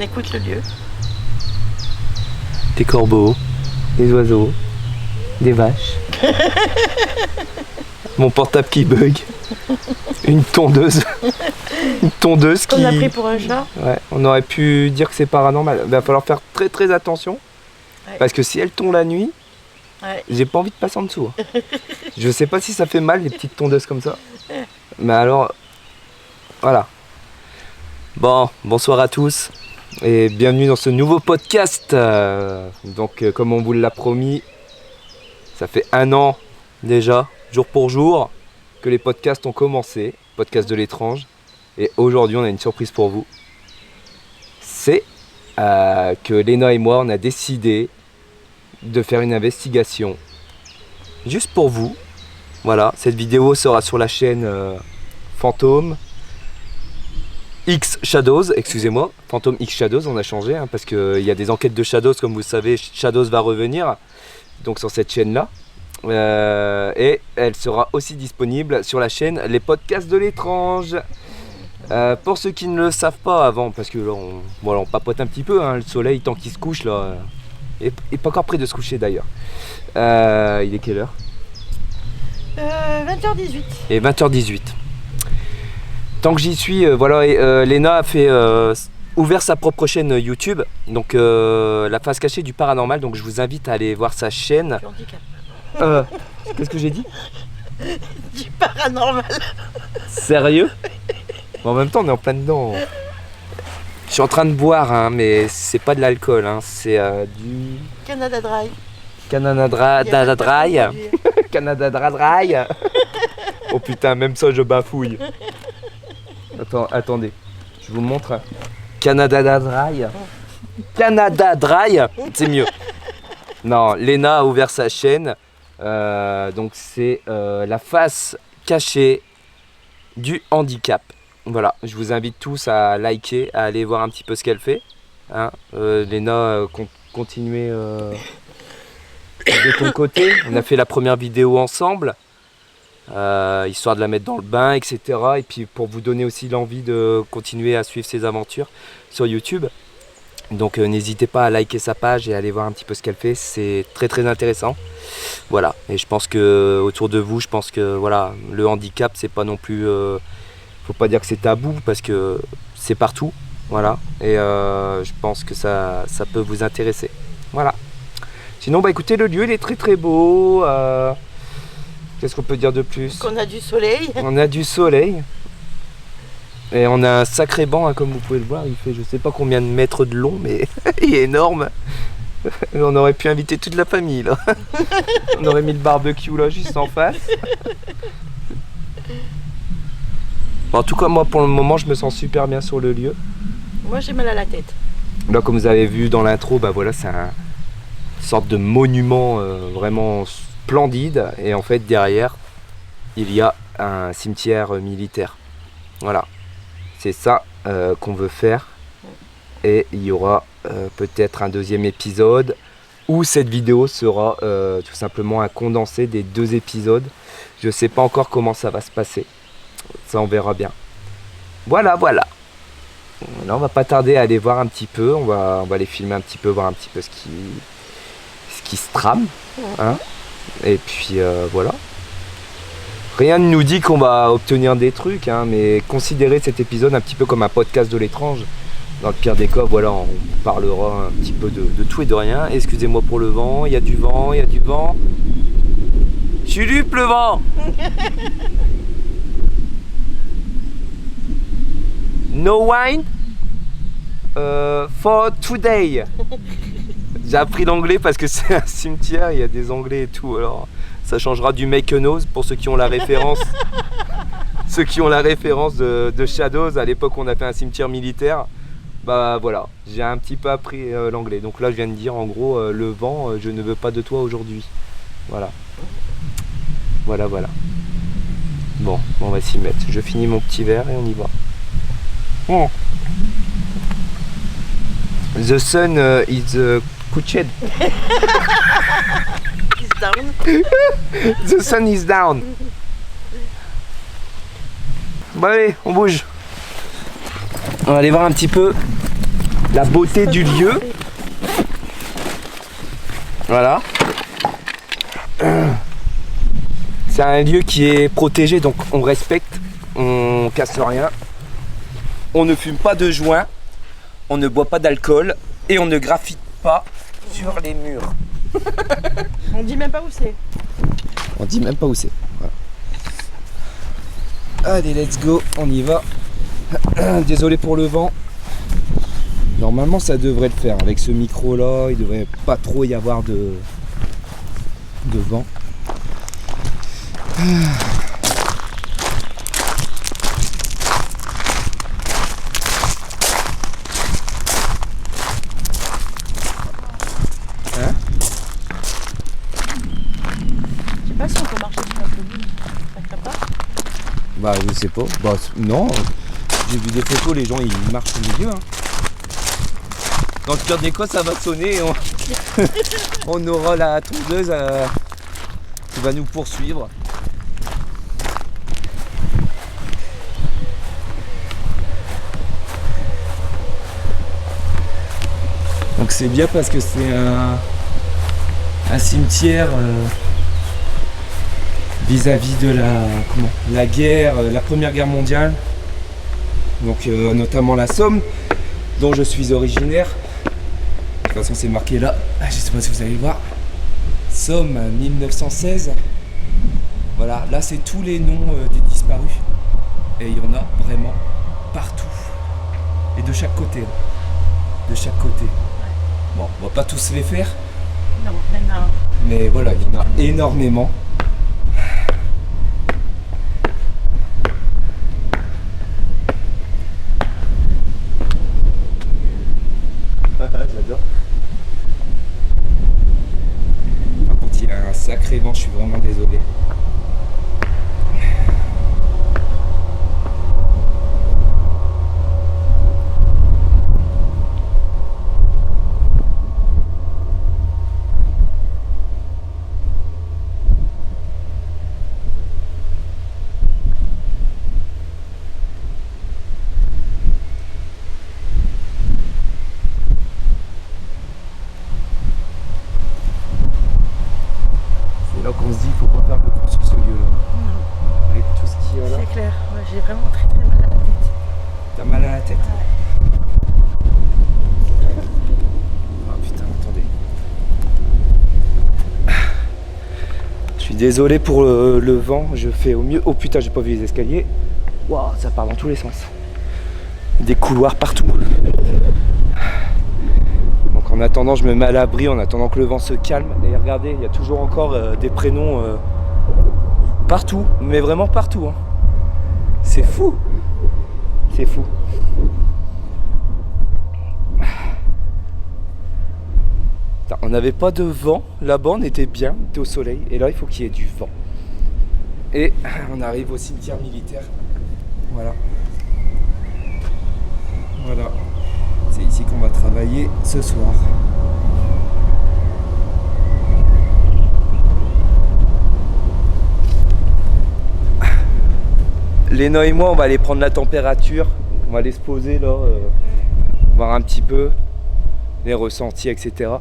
écoute le lieu. Des corbeaux, des oiseaux, des vaches. Mon portable qui bug. Une tondeuse. Une tondeuse qui... On a pris pour un chat. Ouais, on aurait pu dire que c'est paranormal. Il va falloir faire très très attention. Ouais. Parce que si elle tombe la nuit, j'ai pas envie de passer en dessous. Je sais pas si ça fait mal les petites tondeuses comme ça. Mais alors, voilà. Bon, bonsoir à tous et bienvenue dans ce nouveau podcast. Comme on vous l'a promis, ça fait 1 an déjà, jour pour jour, que les podcasts ont commencé, podcast de l'étrange. Et aujourd'hui, on a une surprise pour vous. C'est que Léna et moi, on a décidé de faire une investigation juste pour vous. Voilà, cette vidéo sera sur la chaîne Phantom X Shadows, excusez-moi, Phantom X Shadows, on a changé parce qu'il y a des enquêtes de Shadows, comme vous savez, Shadows va revenir donc sur cette chaîne-là. Et elle sera aussi disponible sur la chaîne Les Podcasts de l'étrange. Pour ceux qui ne le savent pas avant, parce que là on papote un petit peu, le soleil tant qu'il se couche là, il n'est pas encore près de se coucher d'ailleurs. Il est quelle heure 20h18. Et 20h18. Tant que j'y suis, Léna a fait ouvert sa propre chaîne YouTube, donc la face cachée du paranormal. Donc je vous invite à aller voir sa chaîne. Qu'est-ce que j'ai dit? Du paranormal. Sérieux? Bon, en même temps, on est en plein dedans. Je suis en train de boire, mais c'est pas de l'alcool, c'est du Canada Dry. Canada Dry. Canada Dry. Oh putain, même ça je bafouille. Attendez, je vous montre. Canada Dry. Canada Dry, c'est mieux. Non, Léna a ouvert sa chaîne. Donc c'est la face cachée du handicap. Voilà, je vous invite tous à liker, à aller voir un petit peu ce qu'elle fait. Léna, continuez de ton côté. On a fait la première vidéo ensemble, histoire de la mettre dans le bain, etc. Et puis pour vous donner aussi l'envie de continuer à suivre ses aventures sur YouTube. Donc n'hésitez pas à liker sa page et à aller voir un petit peu ce qu'elle fait, c'est très très intéressant. Voilà, et je pense que autour de vous, le handicap, c'est pas non plus... faut pas dire que c'est tabou parce que c'est partout, voilà. Et je pense que ça peut vous intéresser. Voilà. Sinon, écoutez, le lieu il est très très beau. Qu'est-ce qu'on peut dire de plus? Qu'on a du soleil. On a du soleil. Et on a un sacré banc, comme vous pouvez le voir. Il fait je sais pas combien de mètres de long, mais il est énorme. On aurait pu inviter toute la famille là. On aurait mis le barbecue là juste en face. En tout cas, moi pour le moment, je me sens super bien sur le lieu. Moi j'ai mal à la tête. Là, comme vous avez vu dans l'intro, c'est une sorte de monument vraiment splendide. Et en fait, derrière, il y a un cimetière militaire. Voilà. C'est ça qu'on veut faire. Et il y aura peut-être un 2e épisode où cette vidéo sera tout simplement un condensé des 2 épisodes. Je ne sais pas encore comment ça va se passer. Ça, on verra bien. Voilà. Là, on va pas tarder à aller voir un petit peu. On va aller filmer un petit peu, voir un petit peu ce qui se trame. Et puis voilà. Rien ne nous dit qu'on va obtenir des trucs, mais considérez cet épisode un petit peu comme un podcast de l'étrange. Dans le pire des cas, on parlera un petit peu de tout et de rien. Excusez-moi pour le vent, il y a du vent. Chulup le vent. No wine for today. J'ai appris l'anglais parce que c'est un cimetière, il y a des anglais et tout, alors ça changera du make a nose pour ceux qui ont la référence. Ceux qui ont la référence de Shadows, à l'époque on a fait un cimetière militaire. Voilà, j'ai un petit peu appris l'anglais. Donc là je viens de dire en gros le vent, je ne veux pas de toi aujourd'hui. Voilà. Bon, on va s'y mettre. Je finis mon petit verre et on y va. The sun is couched. Is down. The sun is down. Bon allez, on bouge. On va aller voir un petit peu la beauté du lieu. Voilà. C'est un lieu qui est protégé, donc on respecte, on casse rien. On ne fume pas de joint, on ne boit pas d'alcool et on ne graffite pas sur les murs. On dit même pas où c'est. On dit même pas où c'est. Voilà. Allez, let's go, on y va. Désolé pour le vent. Normalement ça devrait le faire. Avec ce micro là, il devrait pas trop y avoir de vent. Je sais pas si on peut marcher sur la colline. Ça craint pas? Bah je sais pas. Bah non. J'ai vu des photos, les gens ils marchent au milieu. Hein. Dans le pire des cas, ça va sonner et on aura la tondeuse qui va nous poursuivre. Donc c'est bien parce que c'est un cimetière vis-à-vis de la guerre, la Première Guerre mondiale. Donc notamment la Somme, dont je suis originaire. De toute façon c'est marqué là, je sais pas si vous allez voir. Somme 1916. Voilà, là c'est tous les noms des disparus. Et il y en a vraiment partout. Et de chaque côté. Hein. De chaque côté. Bon, on va pas tous les faire. Non, non. Mais voilà, il y en a énormément. J'adore. Par contre, il y a un sacré vent, je suis vraiment désolé. Là qu'on se dit, il faut pas faire de tour sur ce lieu-là. Avec tout ce qu'il y a là. C'est clair, ouais, j'ai vraiment très très mal à la tête. T'as mal à la tête? Ah putain, attendez. Je suis désolé pour le vent, je fais au mieux. Oh putain, j'ai pas vu les escaliers. Waouh, ça part dans tous les sens. Des couloirs partout. Donc en attendant, je me mets à l'abri, en attendant que le vent se calme. Et regardez, il y a toujours encore des prénoms partout, mais vraiment partout. Hein. C'est fou. C'est fou. Putain, on n'avait pas de vent, là-bas on était bien, on était au soleil. Et là il faut qu'il y ait du vent. Et on arrive au cimetière militaire. Voilà. Voilà. C'est ici qu'on va travailler ce soir. Léna et moi, on va aller prendre la température. On va aller se poser là, voir un petit peu les ressentis, etc.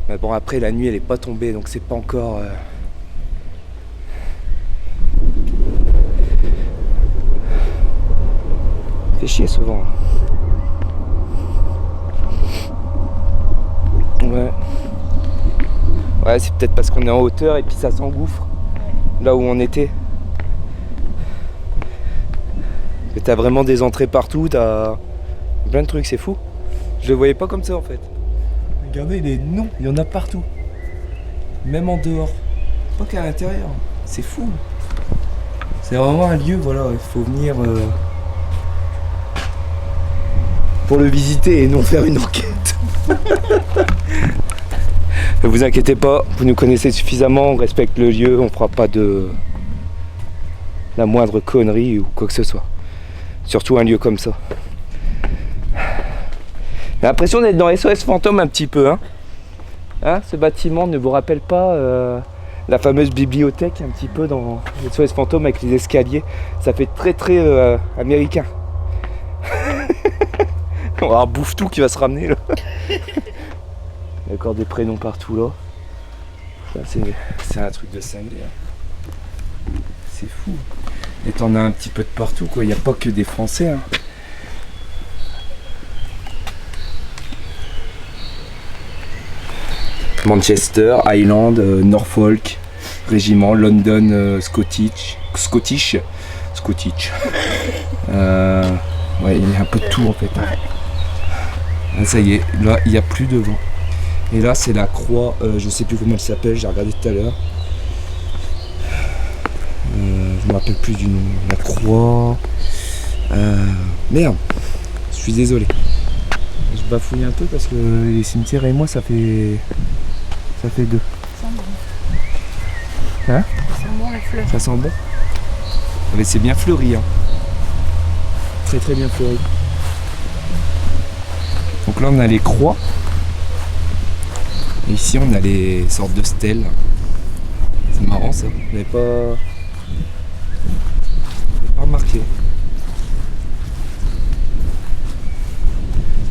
Mais bon, après la nuit, elle est pas tombée, donc c'est pas encore. Fait chier ce vent là. Ouais. Ouais, c'est peut-être parce qu'on est en hauteur et puis ça s'engouffre là où on était. Et t'as vraiment des entrées partout, t'as plein de trucs, c'est fou. Je le voyais pas comme ça en fait. Regardez, il y en a partout. Même en dehors. Pas qu'à l'intérieur. C'est fou. C'est vraiment un lieu, voilà, il faut venir pour le visiter et non faire une enquête. Ne vous inquiétez pas, vous nous connaissez suffisamment, on respecte le lieu, on fera pas de la moindre connerie ou quoi que ce soit. Surtout un lieu comme ça. J'ai l'impression d'être dans SOS Fantôme un petit peu. Hein, ce bâtiment ne vous rappelle pas la fameuse bibliothèque un petit peu dans SOS Fantôme avec les escaliers? Ça fait très très américain. On va avoir bouffe tout qui va se ramener là. Il y a encore des prénoms partout là. Ça, c'est un truc de cinglé. Hein. C'est fou. Et t'en as un petit peu de partout quoi. Il n'y a pas que des Français. Hein. Manchester, Highland, Norfolk, Régiment, London, Scottish. Ouais, il y a un peu de tout en fait. Hein. Ah, ça y est, là il n'y a plus de vent. Et là c'est la croix, je sais plus comment elle s'appelle, j'ai regardé tout à l'heure. Je me rappelle plus du nom. La croix. Merde, je suis désolé. Je bafouille un peu parce que les cimetières et moi ça fait deux. Ça sent bon. Hein? Ça sent bon les fleurs. Ça sent bon. Mais c'est bien fleuri. Hein. Très très bien fleuri. Donc là on a les croix. Et ici on a les sortes de stèles. C'est marrant ça. Je n'avais pas remarqué.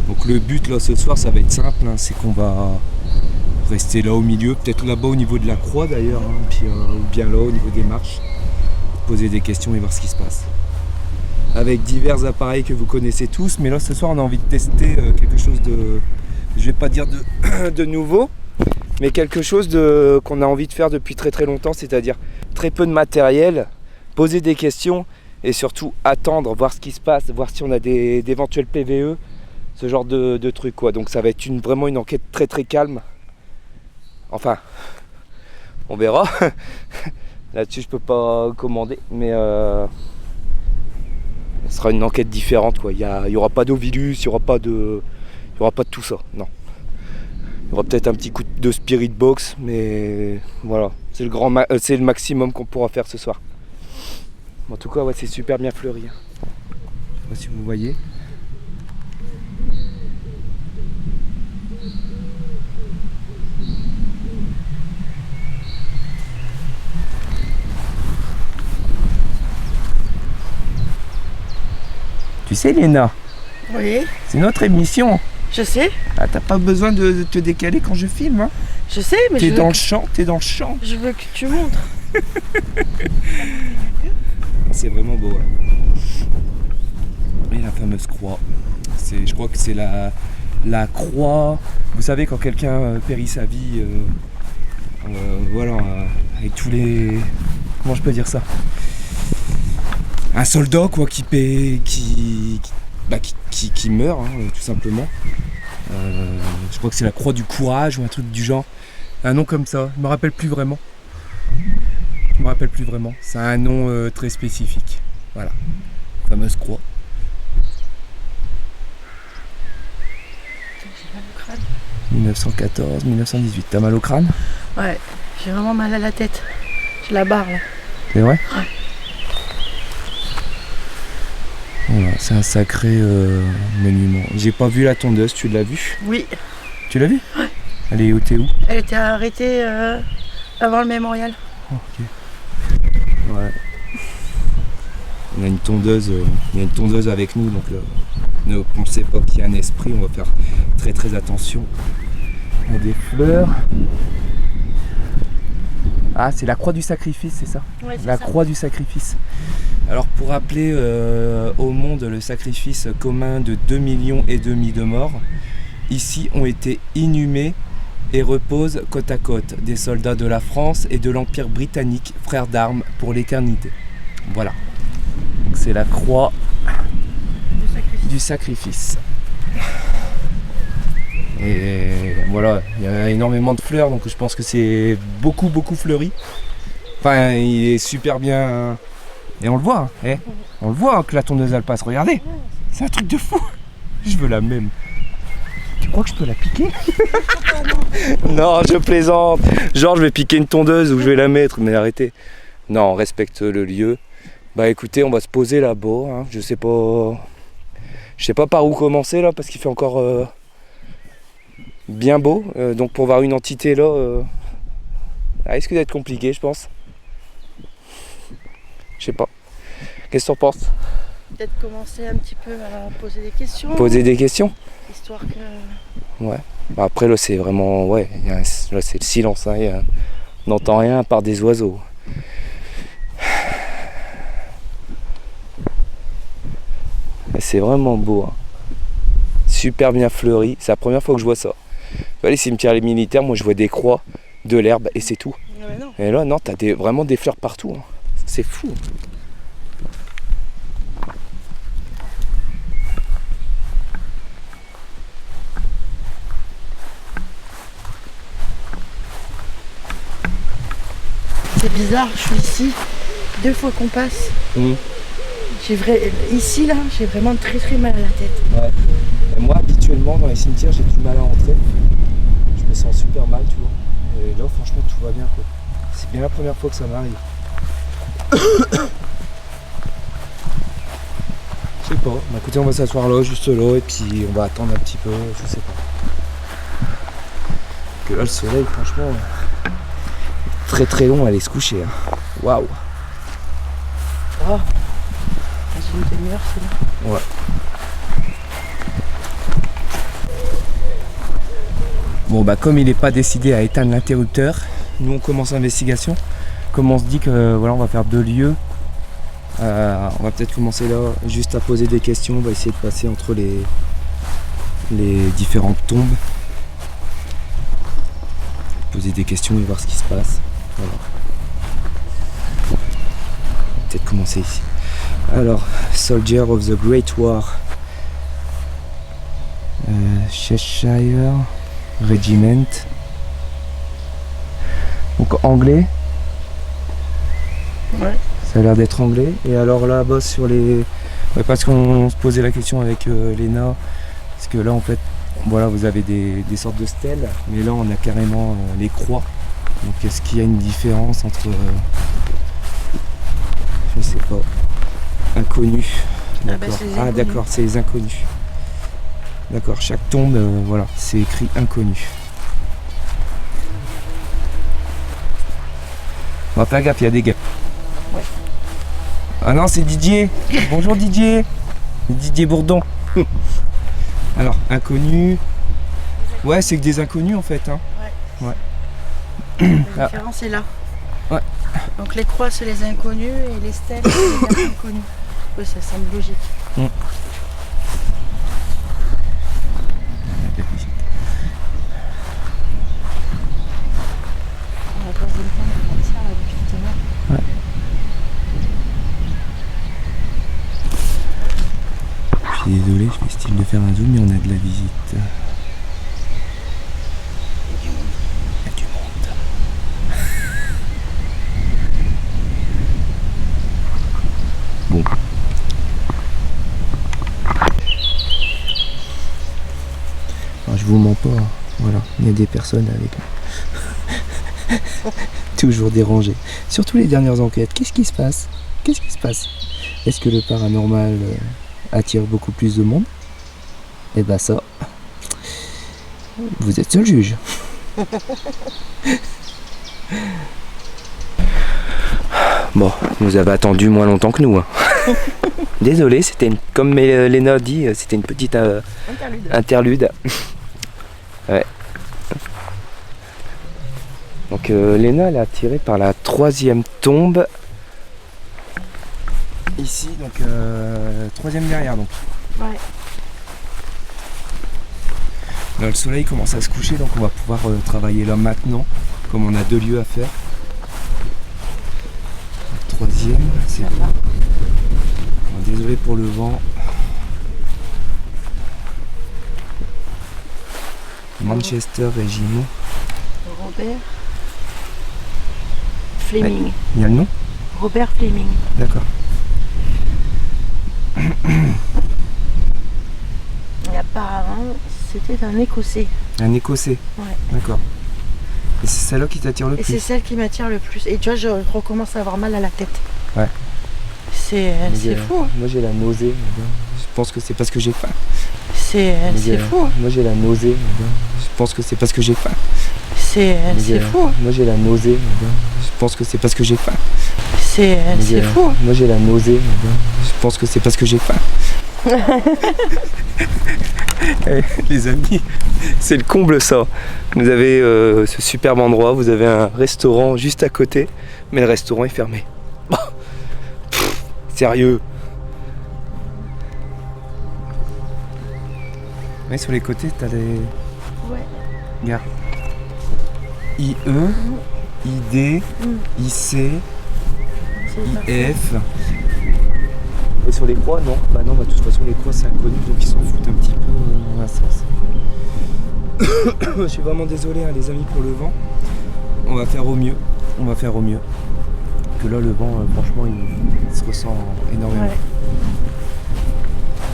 Donc le but là ce soir ça va être simple, hein, c'est qu'on va rester là au milieu, peut-être là-bas au niveau de la croix d'ailleurs, hein, puis ou bien là au niveau des marches, poser des questions et voir ce qui se passe. Avec divers appareils que vous connaissez tous, mais là ce soir on a envie de tester quelque chose de, je vais pas dire de nouveau, mais quelque chose qu'on a envie de faire depuis très très longtemps, c'est-à-dire très peu de matériel, poser des questions et surtout attendre, voir ce qui se passe, voir si on a d'éventuels PVE, ce genre de trucs quoi. Donc ça va être vraiment une enquête très très calme. Enfin, on verra. Là-dessus je peux pas commander, mais ce sera une enquête différente quoi. Il y aura pas d'Ovilus, il y aura pas de tout ça, non. Il y aura peut-être un petit coup de spirit box, mais voilà, c'est le maximum qu'on pourra faire ce soir. En tout cas, ouais, c'est super bien fleuri. Je sais pas si vous voyez. Tu sais, Léna, Oui, c'est notre émission. je sais. Ah, t'as pas besoin de te décaler quand je filme. Hein. Je sais, mais T'es dans le champ, t'es dans le champ. je veux que tu montres. C'est vraiment beau. Hein. Et la fameuse croix. Je crois que c'est la croix. Vous savez, quand quelqu'un périt sa vie, voilà, avec tous les. Comment je peux dire ça? Un soldat quoi qui meurt, hein, tout simplement. Je crois que c'est la croix du courage ou un truc du genre. Un nom comme ça, je me rappelle plus vraiment. C'est un nom très spécifique. Voilà. Fameuse croix. J'ai mal au crâne. 1914, 1918. T'as mal au crâne? Ouais, j'ai vraiment mal à la tête. J'ai la barre là. C'est vrai? Ouais. Voilà, c'est un sacré monument. J'ai pas vu la tondeuse, tu l'as vue? Oui. Tu l'as vue? Ouais. Elle est où? T'es où? Elle était arrêtée avant le mémorial. Ok. Ouais. Il y a une tondeuse avec nous, donc ne pensez pas qu'il y a un esprit, on va faire très très attention. Il y a des fleurs. Ah, c'est la croix du sacrifice, c'est ça? Ouais, c'est la ça. Croix du sacrifice. Alors pour rappeler au monde le sacrifice commun de 2,5 millions de morts, ici ont été inhumés et reposent côte à côte des soldats de la France et de l'Empire britannique, frères d'armes pour l'éternité. Voilà. Donc c'est la croix du sacrifice. Et voilà, il y a énormément de fleurs, donc je pense que c'est beaucoup fleuri. Enfin, il est super bien. Et on le voit, hein, on le voit hein, que la tondeuse elle passe. Regardez, c'est un truc de fou. Je veux la même. Tu crois que je peux la piquer? Non, je plaisante. Genre, je vais piquer une tondeuse ou je vais la mettre, mais arrêtez. Non, on respecte le lieu. Bah écoutez, on va se poser là-bas. Hein. Je sais pas par où commencer là, parce qu'il fait encore bien beau. Donc pour voir une entité là, ça risque d'être compliqué, je pense. Je sais pas. Qu'est-ce que t'en penses? peut-être commencer un petit peu à poser des questions. Poser des questions? Histoire que... Ouais. Bah après là c'est vraiment... Ouais, là c'est le silence. Hein, on n'entend rien à part des oiseaux. Et c'est vraiment beau. Hein. Super bien fleuri. C'est la première fois que je vois ça. Les cimetières militaires, moi je vois des croix, de l'herbe et c'est tout. Non. Et là non, t'as vraiment des fleurs partout. Hein. C'est fou. C'est bizarre, je suis ici 2 fois qu'on passe. Ici là, j'ai vraiment très mal à la tête. Ouais. Et moi habituellement dans les cimetières j'ai du mal à rentrer. Je me sens super mal, tu vois. Et là franchement tout va bien quoi. C'est bien la première fois que ça m'arrive. Je sais pas. Bah, écoutez, on va s'asseoir là, juste là, et puis on va attendre un petit peu, je sais pas. Que là le soleil franchement très long, aller se coucher. Hein. Waouh. Oh. Dans une demi-heure, c'est là. Ouais. Bon bah comme il n'est pas décidé à éteindre l'interrupteur, nous on commence l'investigation. Comme on se dit que voilà on va faire 2 lieux, on va peut-être commencer là juste à poser des questions, on va essayer de passer entre les différentes tombes. Poser des questions et voir ce qui se passe. Voilà. On va peut-être commencer ici. Alors, Soldier of the Great War. Cheshire Regiment. Donc anglais. Ouais. Ça a l'air d'être anglais. Et alors là-bas sur les... Ouais, parce qu'on se posait la question avec Léna. Parce que là en fait, voilà, vous avez des sortes de stèles. Mais là on a carrément les croix. Donc est-ce qu'il y a une différence entre... je sais pas. Inconnus. D'accord. Ah d'accord, c'est les inconnus. D'accord, chaque tombe, voilà, c'est écrit inconnu. On va faire gaffe, il y a des gars. Ouais. Ah non, c'est Didier. Bonjour Didier. Didier Bourdon. Alors, inconnu. Ouais, c'est que des inconnus en fait. Hein. Ouais. La différence est là. Ouais. Donc les croix, c'est les inconnus et les stèles, c'est les inconnus. Oui, ça semble logique. On a pas besoin de partir là depuis tout à l'heure. Ouais. Je suis désolé, je fais style de faire un zoom, mais on a de la visite. Il y a du monde. Bon. Alors, je vous mens pas, hein. Voilà, il y a des personnes avec nous. Toujours dérangées. Surtout les dernières enquêtes. Qu'est-ce qui se passe? Qu'est-ce qui se passe? Est-ce que le paranormal attire beaucoup plus de monde? Eh ben ça, vous êtes seul juge. Bon, vous avez attendu moins longtemps que nous. Hein. Désolé, c'était comme Léna dit, c'était une petite interlude. Ouais. Donc Léna elle est attirée par la 3e tombe. Ici, donc 3e derrière donc. Ouais. Là, le soleil commence à se coucher donc on va pouvoir travailler là maintenant, comme on a 2 lieux à faire. 3e, c'est bon. Désolé pour le vent. Manchester Régiment. Robert Fleming. Ouais. Il y a le nom? Robert Fleming. D'accord. Et apparemment, c'était un Écossais. Un Écossais? Ouais. D'accord. Et c'est celle-là qui t'attire le plus? Et c'est celle qui m'attire le plus. Et tu vois, je recommence à avoir mal à la tête. Ouais. C'est fou. Hein. Moi j'ai la nausée. Je pense que c'est parce que j'ai faim. C'est fou. Hein. Moi j'ai la nausée. Je pense que c'est parce que j'ai faim. C'est fou. Hein. Moi j'ai la nausée. Je pense que c'est parce que j'ai faim. C'est c'est fou. Hein. Moi j'ai la nausée, mais bon, je pense que c'est parce que j'ai faim. Les amis, c'est le comble ça. Vous avez ce superbe endroit, vous avez un restaurant juste à côté, mais le restaurant est fermé. Sérieux. Mais sur les côtés, t'as des... Ouais. Regarde. IE, ID, IC, IF. Et sur les croix, non. Bah non, de toute façon, les croix, c'est inconnu, donc ils s'en foutent un petit peu dans un sens. Je suis vraiment désolé, hein, les amis, pour le vent. On va faire au mieux. On va faire au mieux. Que là, le vent, franchement, il se ressent énormément. Ouais.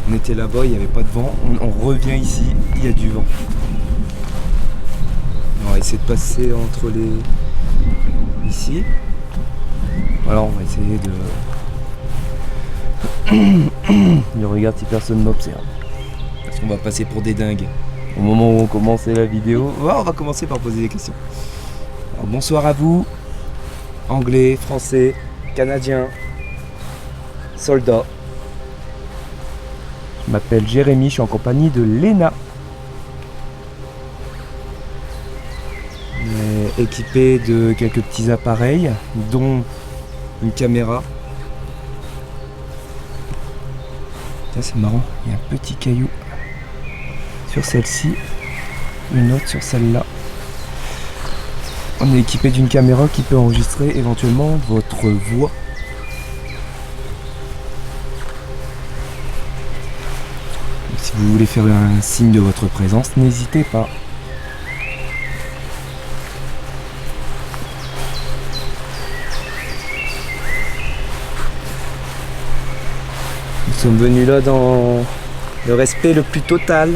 On était là-bas, il n'y avait pas de vent. On revient ici, il y a du vent. On va essayer de passer entre les... Ici. Voilà, on va essayer de... Je regarde si personne m'observe. Parce qu'on va passer pour des dingues. Au moment où on commençait la vidéo, on va commencer par poser des questions. Alors, bonsoir à vous. Anglais, français, canadiens, soldats. Je m'appelle Jérémy, je suis en compagnie de Léna. Équipé de quelques petits appareils, dont une caméra. Ça c'est marrant, il y a un petit caillou sur celle-ci, une autre sur celle-là. On est équipé d'une caméra qui peut enregistrer éventuellement votre voix. Donc, si vous voulez faire un signe de votre présence, n'hésitez pas. Nous sommes venus là dans le respect le plus total.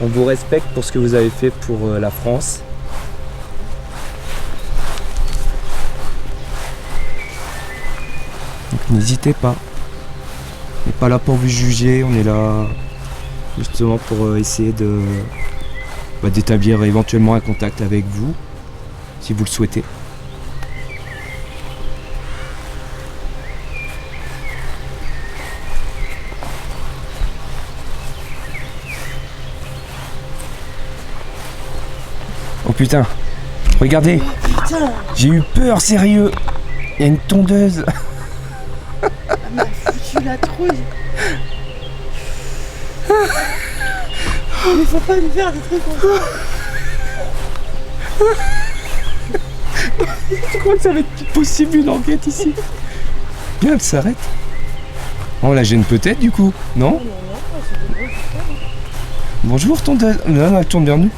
On vous respecte pour ce que vous avez fait pour la France. Donc n'hésitez pas. On n'est pas là pour vous juger, on est là justement pour essayer d'établir éventuellement un contact avec vous, si vous le souhaitez. Oh putain, regardez, j'ai eu peur, sérieux. Il y a une tondeuse. Elle m'a foutu la trouille. Il faut pas me faire des trucs comme ça. Tu crois que ça va être possible une enquête ici? Bien, elle s'arrête. On la gêne peut-être du coup, non? Bonjour tondeuse. Non, elle tourne vers nous.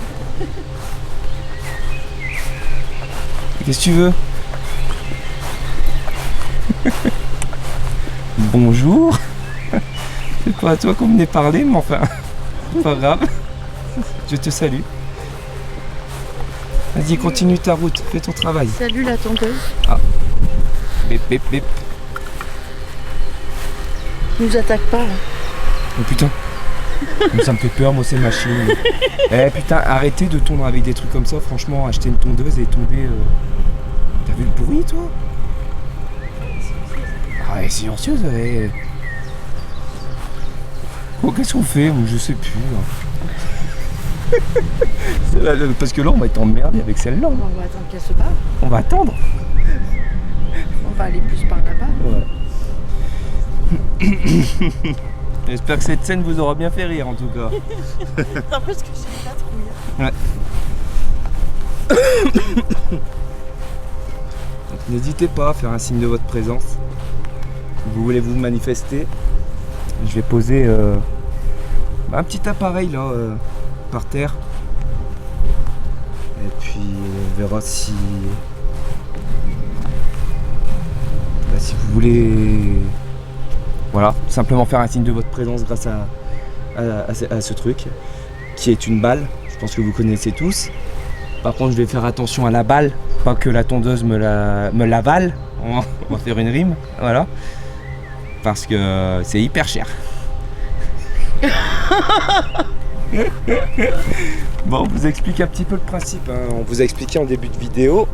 Qu'est-ce que tu veux? Bonjour. C'est pas à toi qu'on venait parler, mais enfin, pas grave. Je te salue. Vas-y, continue ta route, fais ton travail. Salut la tondeuse. Ah. Bip, bip, bip. Nous attaque pas. Hein. Oh putain. Ça me fait peur, moi, ces machines. Eh putain, arrêtez de tondre avec des trucs comme ça. Franchement, acheter une tondeuse et tomber. T'as vu le bruit, toi? Ah, elle est silencieuse, ouais. Oh, qu'est-ce qu'on fait? Je sais plus. Parce que là, on va être emmerdé avec celle-là. On va attendre qu'elle se barre. On va attendre. On va aller plus par là-bas. Ouais. J'espère que cette scène vous aura bien fait rire, en tout cas. En plus que j'ai la trouille. Ouais. Donc, n'hésitez pas à faire un signe de votre présence. Si vous voulez vous manifester, je vais poser un petit appareil là par terre. Et puis on verra si vous voulez, voilà, simplement faire un signe de votre présence grâce à ce truc qui est une balle. Je pense que vous connaissez tous. Par contre, je vais faire attention à la balle, pas que la tondeuse me l'avale. On va faire une rime, voilà. Parce que c'est hyper cher. Bon, on vous explique un petit peu le principe. Hein. On vous a expliqué en début de vidéo.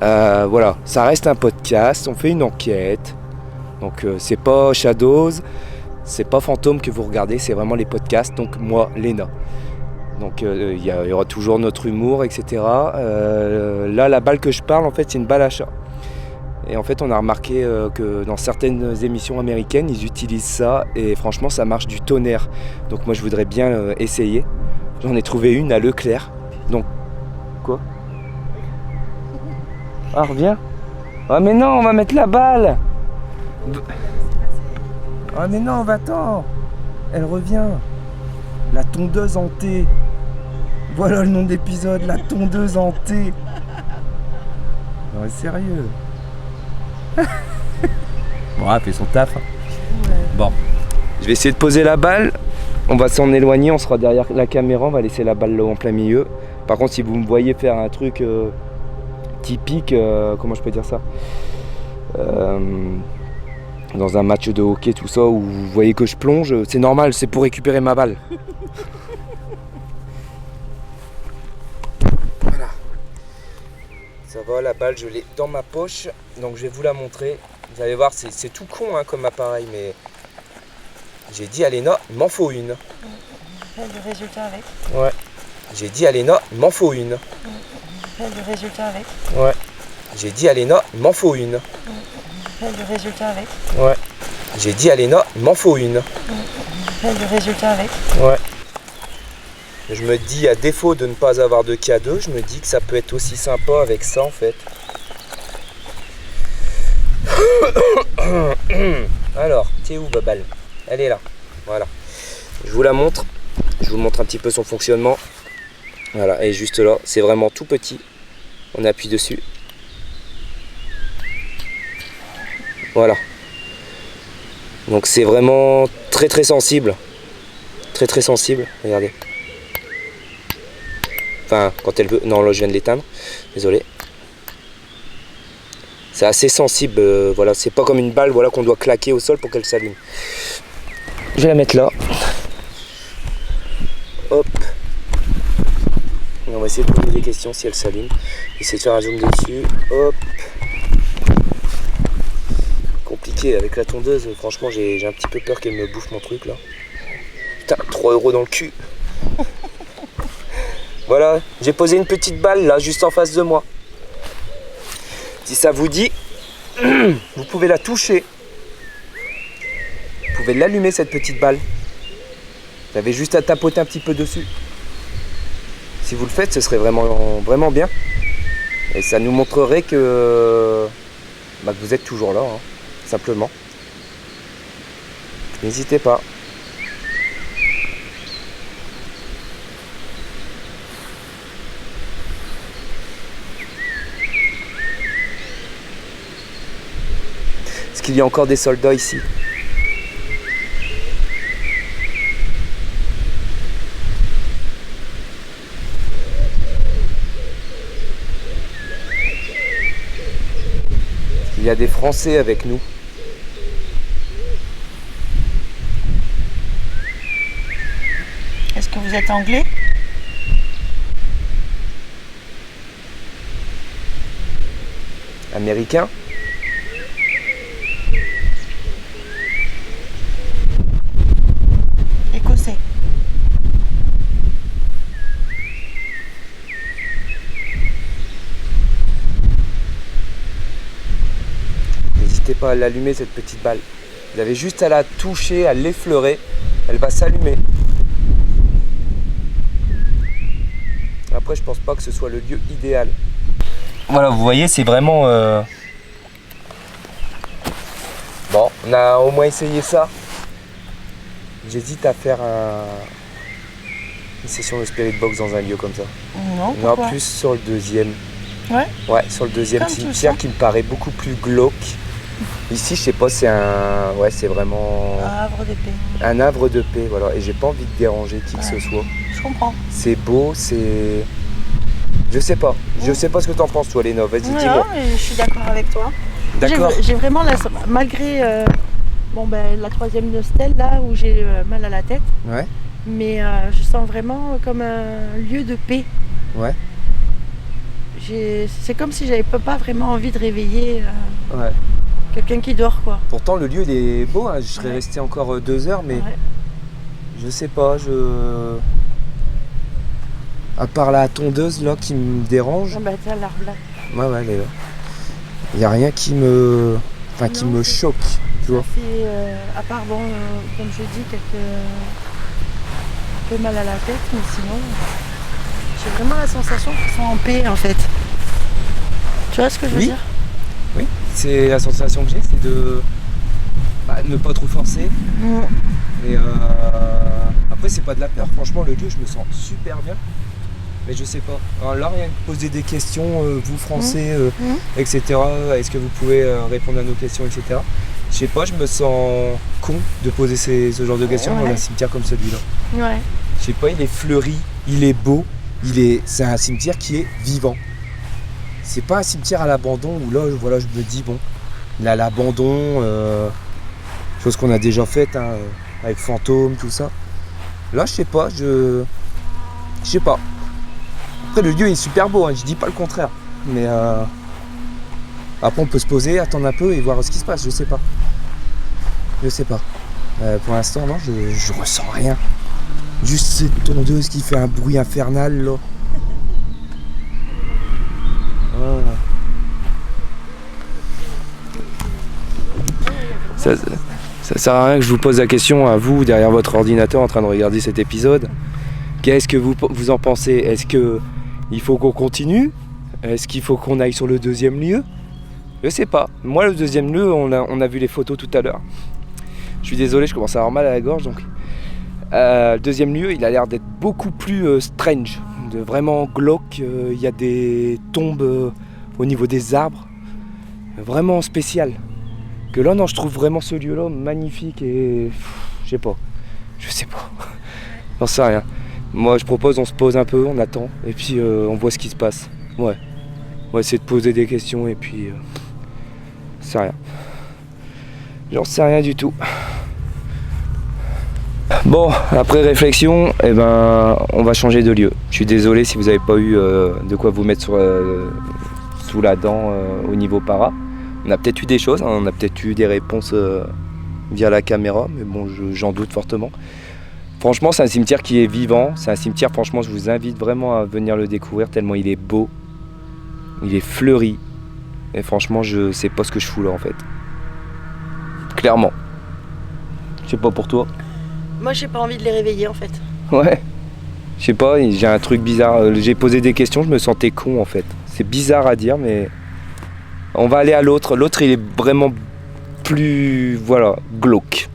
Voilà, ça reste un podcast, on fait une enquête. Donc c'est pas Shadows, c'est pas Fantôme que vous regardez, c'est vraiment les podcasts. Donc moi, Léna. Donc il y aura toujours notre humour, etc. Là, la balle que je parle, en fait, c'est une balle à chat. Et en fait, on a remarqué que dans certaines émissions américaines, ils utilisent ça et franchement, ça marche du tonnerre. Donc moi, je voudrais bien essayer. J'en ai trouvé une à Leclerc. Donc, quoi ? Ah, reviens. Ah, mais non, on va mettre la balle. Ah, mais non, va-t'en. Elle revient. La tondeuse en T. Voilà le nom de l'épisode, la tondeuse en T. Non, sérieux. Bon, elle fait son taf. Ouais. Bon, je vais essayer de poser la balle. On va s'en éloigner, on sera derrière la caméra, on va laisser la balle là en plein milieu. Par contre, si vous me voyez faire un truc typique, comment je peux dire ça, dans un match de hockey, tout ça, où vous voyez que je plonge, c'est normal, c'est pour récupérer ma balle. Voilà. Ça va, la balle, je l'ai dans ma poche, donc je vais vous la montrer. Vous allez voir, c'est tout con hein, comme appareil, mais j'ai dit à Léna, il m'en faut une. Le résultat avec. Ouais. J'ai dit à Léna, il m'en faut une. Le résultat avec. Ouais. J'ai dit à Léna, il m'en faut une. Le résultat avec. Ouais. J'ai dit à Léna, il m'en faut une. Le résultat avec. Ouais. Je me dis, à défaut de ne pas avoir de cadeau, je me dis que ça peut être aussi sympa avec ça en fait. Alors, t'es où Babal? Elle est là. Voilà. Je vous la montre. Je vous montre un petit peu son fonctionnement. Voilà, elle est juste là. C'est vraiment tout petit. On appuie dessus. Voilà. Donc c'est vraiment très très sensible. Très très sensible. Regardez. Enfin, quand elle veut. Non, là je viens de l'éteindre. Désolé. C'est assez sensible. Voilà, c'est pas comme une balle voilà, qu'on doit claquer au sol pour qu'elle s'allume. Je vais la mettre là. Hop. Et on va essayer de poser des questions si elle s'allume. Essayer de faire un zoom dessus. Hop. Compliqué avec la tondeuse. Franchement, j'ai un petit peu peur qu'elle me bouffe mon truc là. Putain, 3 € dans le cul. Voilà, j'ai posé une petite balle là, juste en face de moi. Si ça vous dit, vous pouvez la toucher. Vous pouvez l'allumer cette petite balle. Vous avez juste à tapoter un petit peu dessus. Si vous le faites, ce serait vraiment bien. Et ça nous montrerait que vous êtes toujours là, hein, simplement. N'hésitez pas. Est-ce qu'il y a encore des soldats ici ? Il y a des Français avec nous. Est-ce que vous êtes anglais ? Américains ? Écossais. N'hésitez pas à l'allumer cette petite balle. Vous avez juste à la toucher, à l'effleurer. Elle va s'allumer. Après, je pense pas que ce soit le lieu idéal. Voilà, vous voyez, c'est vraiment... Bon, on a au moins essayé ça. J'hésite à faire une session de spirit box dans un lieu comme ça. Non, pourquoi ? Non, plus sur le deuxième. Ouais. Ouais, sur le deuxième Comme cimetière qui me paraît beaucoup plus glauque. Ici, je sais pas, c'est un... Ouais, c'est vraiment... Un havre de paix. Un havre de paix, voilà. Et j'ai pas envie de déranger qui que ce soit. Je comprends. C'est beau, c'est... Je sais pas. Je sais pas ce que t'en penses, toi, Léna. Vas-y, dis-moi. Non, je suis d'accord avec toi. D'accord. J'ai vraiment, malgré la troisième stèle, là, où j'ai mal à la tête. Ouais. Mais je sens vraiment comme un lieu de paix. Ouais. C'est comme si j'avais pas vraiment envie de réveiller Ouais. quelqu'un qui dort, quoi. Pourtant, le lieu il est beau, hein. Je serais resté encore 2 heures, mais je sais pas, à part la tondeuse là qui me dérange. Ah bah t'as l'arbre là. Ouais, elle est là. Il n'y a rien qui me, qui me choque, tu vois. Ça fait, à part bon, comme je dis, un peu mal à la tête, mais sinon, j'ai vraiment la sensation qu'ils sont en paix en fait. Tu vois ce que je veux dire? Oui, c'est la sensation que j'ai, c'est de ne pas trop forcer. Et après, c'est pas de la peur. Franchement, le lieu, je me sens super bien. Mais je sais pas. Alors là, rien que poser des questions, vous français, etc. Est-ce que vous pouvez répondre à nos questions, etc. Je sais pas, je me sens con de poser ce genre de questions dans un cimetière comme celui-là. Ouais. Je sais pas, il est fleuri, il est beau, c'est un cimetière qui est vivant. C'est pas un cimetière à l'abandon où là, voilà, je me dis, bon, il a l'abandon, chose qu'on a déjà faite, hein, avec fantômes, tout ça. Là, je sais pas, je sais pas. Après, le lieu est super beau, hein, je dis pas le contraire. Mais après, on peut se poser, attendre un peu et voir ce qui se passe, je sais pas. Je sais pas. Pour l'instant, non, je ressens rien. Juste cette tondeuse qui fait un bruit infernal, là. Ça sert à rien que je vous pose la question à vous, derrière votre ordinateur, en train de regarder cet épisode. Qu'est-ce que vous en pensez? Est-ce qu'il faut qu'on continue? Est-ce qu'il faut qu'on aille sur le deuxième lieu? Je sais pas. Moi, le deuxième lieu, on a vu les photos tout à l'heure. Je suis désolé, je commence à avoir mal à la gorge. Donc, le deuxième lieu, il a l'air d'être beaucoup plus strange, vraiment glauque. Il y a des tombes au niveau des arbres, vraiment spécial. Que là, non, je trouve vraiment ce lieu-là magnifique et je sais pas. J'en sais rien. Moi, je propose, on se pose un peu, on attend et puis on voit ce qui se passe. Ouais. On va essayer de poser des questions et puis c'est rien. J'en sais rien du tout. Bon, après réflexion, on va changer de lieu. Je suis désolé si vous n'avez pas eu de quoi vous mettre sous la dent au niveau para. On a peut-être eu des choses, hein, on a peut-être eu des réponses via la caméra, mais bon, j'en doute fortement. Franchement, c'est un cimetière qui est vivant. C'est un cimetière, franchement, je vous invite vraiment à venir le découvrir tellement il est beau. Il est fleuri. Et franchement, je sais pas ce que je fous là en fait. Clairement. Je sais pas pour toi. Moi, j'ai pas envie de les réveiller en fait. Ouais. Je sais pas, j'ai un truc bizarre. J'ai posé des questions, je me sentais con en fait. C'est bizarre à dire, mais on va aller à l'autre. L'autre, il est vraiment plus, glauque.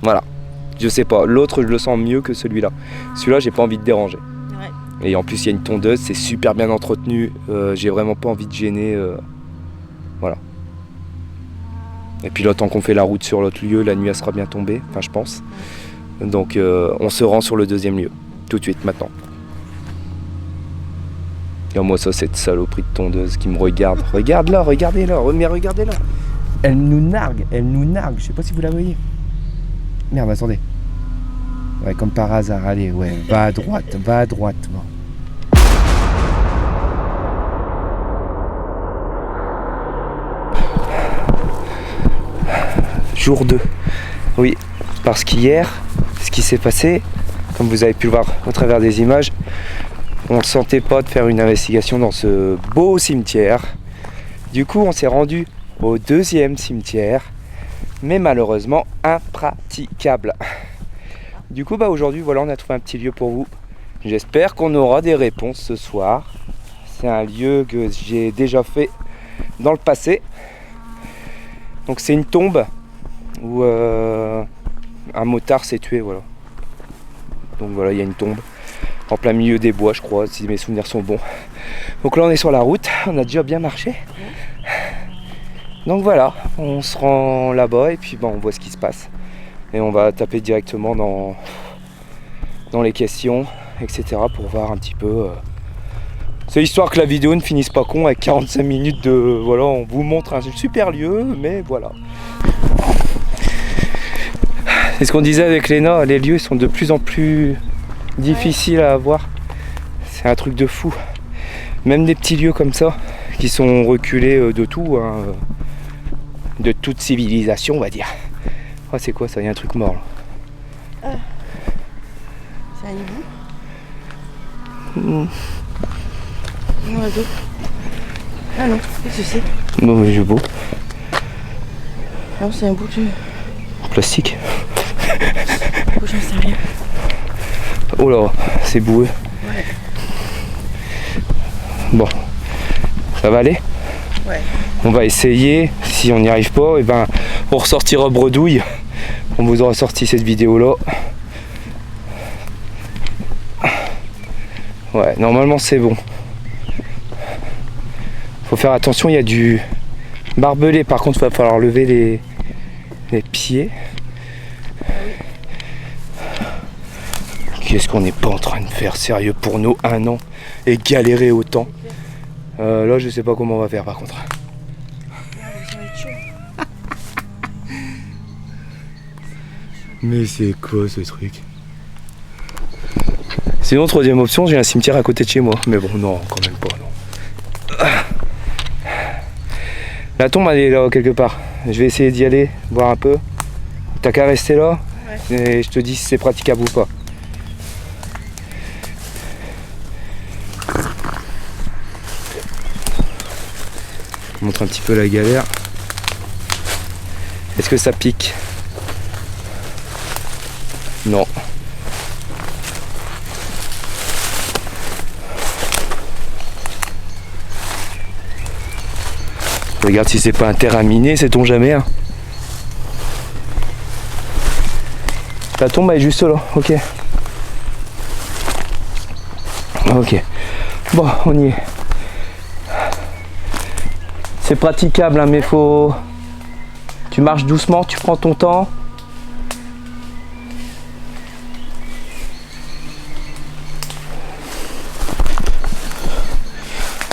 Voilà. Je sais pas. L'autre, je le sens mieux que celui-là. Celui-là, j'ai pas envie de déranger. Ouais. Et en plus, il y a une tondeuse, c'est super bien entretenu. J'ai vraiment pas envie de gêner. Voilà. Et puis là, tant qu'on fait la route sur l'autre lieu, la nuit, elle sera bien tombée. Enfin, je pense. Donc, on se rend sur le deuxième lieu. Tout de suite, maintenant. Et moi, ça, cette saloperie de tondeuse qui me regarde. Regarde-la, regardez-la, mais regardez-la. Elle nous nargue. Je sais pas si vous la voyez. Merde, attendez. Ouais, comme par hasard, allez, ouais, va à droite. Bon. Jour 2. Oui, parce qu'hier, ce qui s'est passé, comme vous avez pu le voir au travers des images, on ne sentait pas de faire une investigation dans ce beau cimetière. Du coup, on s'est rendu au deuxième cimetière, mais malheureusement impraticable. Du coup, aujourd'hui, voilà, on a trouvé un petit lieu pour vous. J'espère qu'on aura des réponses ce soir. C'est un lieu que j'ai déjà fait dans le passé. Donc c'est une tombe où un motard s'est tué, voilà. Donc voilà, il y a une tombe en plein milieu des bois, je crois, si mes souvenirs sont bons. Donc là, on est sur la route, on a déjà bien marché. Donc voilà, on se rend là-bas et puis on voit ce qui se passe. Et on va taper directement dans les questions, etc. pour voir un petit peu. C'est histoire que la vidéo ne finisse pas con avec 45 minutes de... Voilà, on vous montre un super lieu, mais voilà. C'est ce qu'on disait avec Léna, les lieux sont de plus en plus difficiles à avoir. C'est un truc de fou. Même des petits lieux comme ça, qui sont reculés de tout, hein, de toute civilisation, on va dire. Ah, c'est quoi ça? Il y a un truc mort là. C'est un hibou. Un oiseau. Ah non, qu'est-ce que c'est? Mauvais jeu beau. Non, c'est un bout de plastique. Oh, j'en sais rien. Oh là, c'est boueux. Ouais. Bon, ça va aller? Ouais. On va essayer. Si on n'y arrive pas, et ben on ressortira bredouille. On vous aura sorti cette vidéo là. Ouais, normalement c'est bon. Faut faire attention, il y a du barbelé. Par contre, il va falloir lever les pieds. Qu'est-ce qu'on n'est pas en train de faire, sérieux, pour nous, 1 an, et galérer autant. Là, je sais pas comment on va faire par contre. Mais c'est quoi ce truc? Sinon, troisième option, j'ai un cimetière à côté de chez moi. Mais bon, non, quand même pas, non. La tombe, elle est là, quelque part. Je vais essayer d'y aller, voir un peu. T'as qu'à rester là, et je te dis si c'est praticable ou pas. Je montre un petit peu la galère. Est-ce que ça pique? Non. Regarde si c'est pas un terre à miner, sait-on jamais. Hein. La tombe elle est juste là, ok. Ok. Bon, on y est. C'est praticable, hein, mais faut... Tu marches doucement, tu prends ton temps.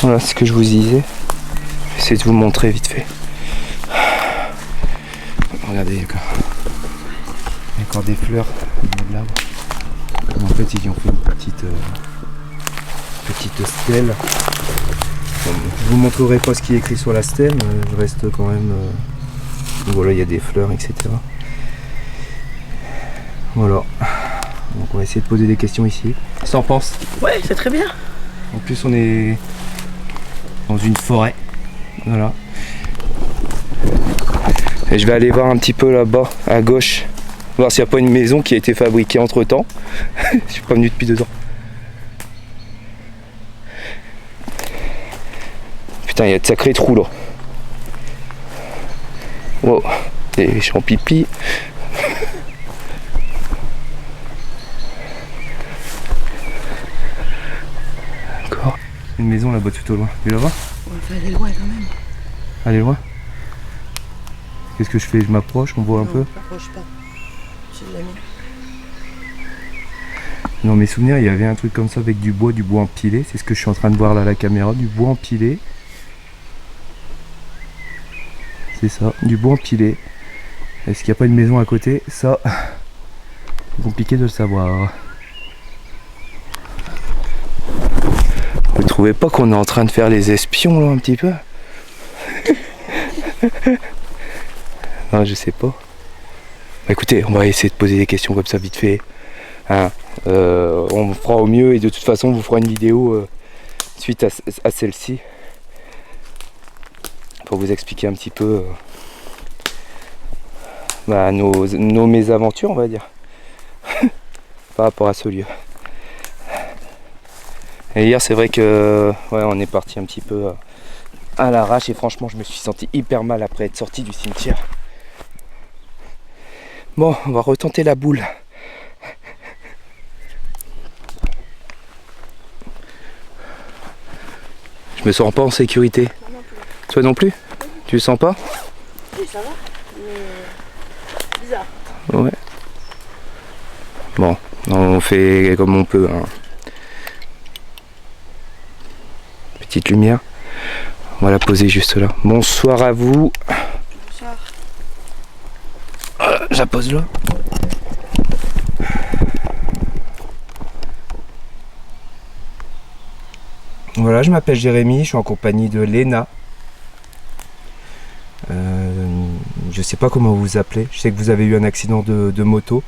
Voilà ce que je vous disais. J'essaie de vous montrer vite fait. Regardez, il y a encore des fleurs de l'arbre. En fait, ils y ont fait une petite stèle. Bon, je vous montrerai pas ce qui est écrit sur la stèle, je reste quand même. Voilà, il y a des fleurs, etc. Voilà. Donc on va essayer de poser des questions ici. Qu'est-ce que t'en penses? Ouais, c'est très bien. En plus, on est dans une forêt. Voilà. Et je vais aller voir un petit peu là-bas, à gauche, voir s'il n'y a pas une maison qui a été fabriquée entre temps. Je suis pas venu depuis 2 ans. Putain, il y a de sacrés trous là. Wow, des champs-pipi. D'accord. Une maison là-bas tout au loin. Tu la vois? On va aller loin quand même. Aller loin? Qu'est-ce que je fais? Je m'approche, on voit un peu? Non, t'approches pas. Je sais jamais. Dans mes souvenirs, il y avait un truc comme ça avec du bois empilé. C'est ce que je suis en train de voir là à la caméra, du bois empilé. C'est ça, du bois empilé. Est-ce qu'il n'y a pas une maison à côté? Ça, c'est compliqué de le savoir. Vous trouvez pas qu'on est en train de faire les espions là un petit peu? Non, je sais pas. Bah, écoutez, on va essayer de poser des questions comme ça vite fait. Hein, on fera au mieux et de toute façon on vous fera une vidéo suite à celle-ci pour vous expliquer un petit peu nos mésaventures, on va dire, par rapport à ce lieu. Et hier c'est vrai que ouais, on est parti un petit peu à l'arrache et franchement je me suis senti hyper mal après être sorti du cimetière. Bon, on va retenter la boule. Je me sens pas en sécurité. Non, non plus. Toi non plus? Tu le sens pas? Oui, ça va, mais bizarre. Ouais. Bon, on fait comme on peut. Hein. Petite lumière. On va la poser juste là. Bonsoir à vous. Bonsoir. Je la pose là. Voilà, je m'appelle Jérémy, je suis en compagnie de Léna. Je sais pas comment vous vous appelez. Je sais que vous avez eu un accident de moto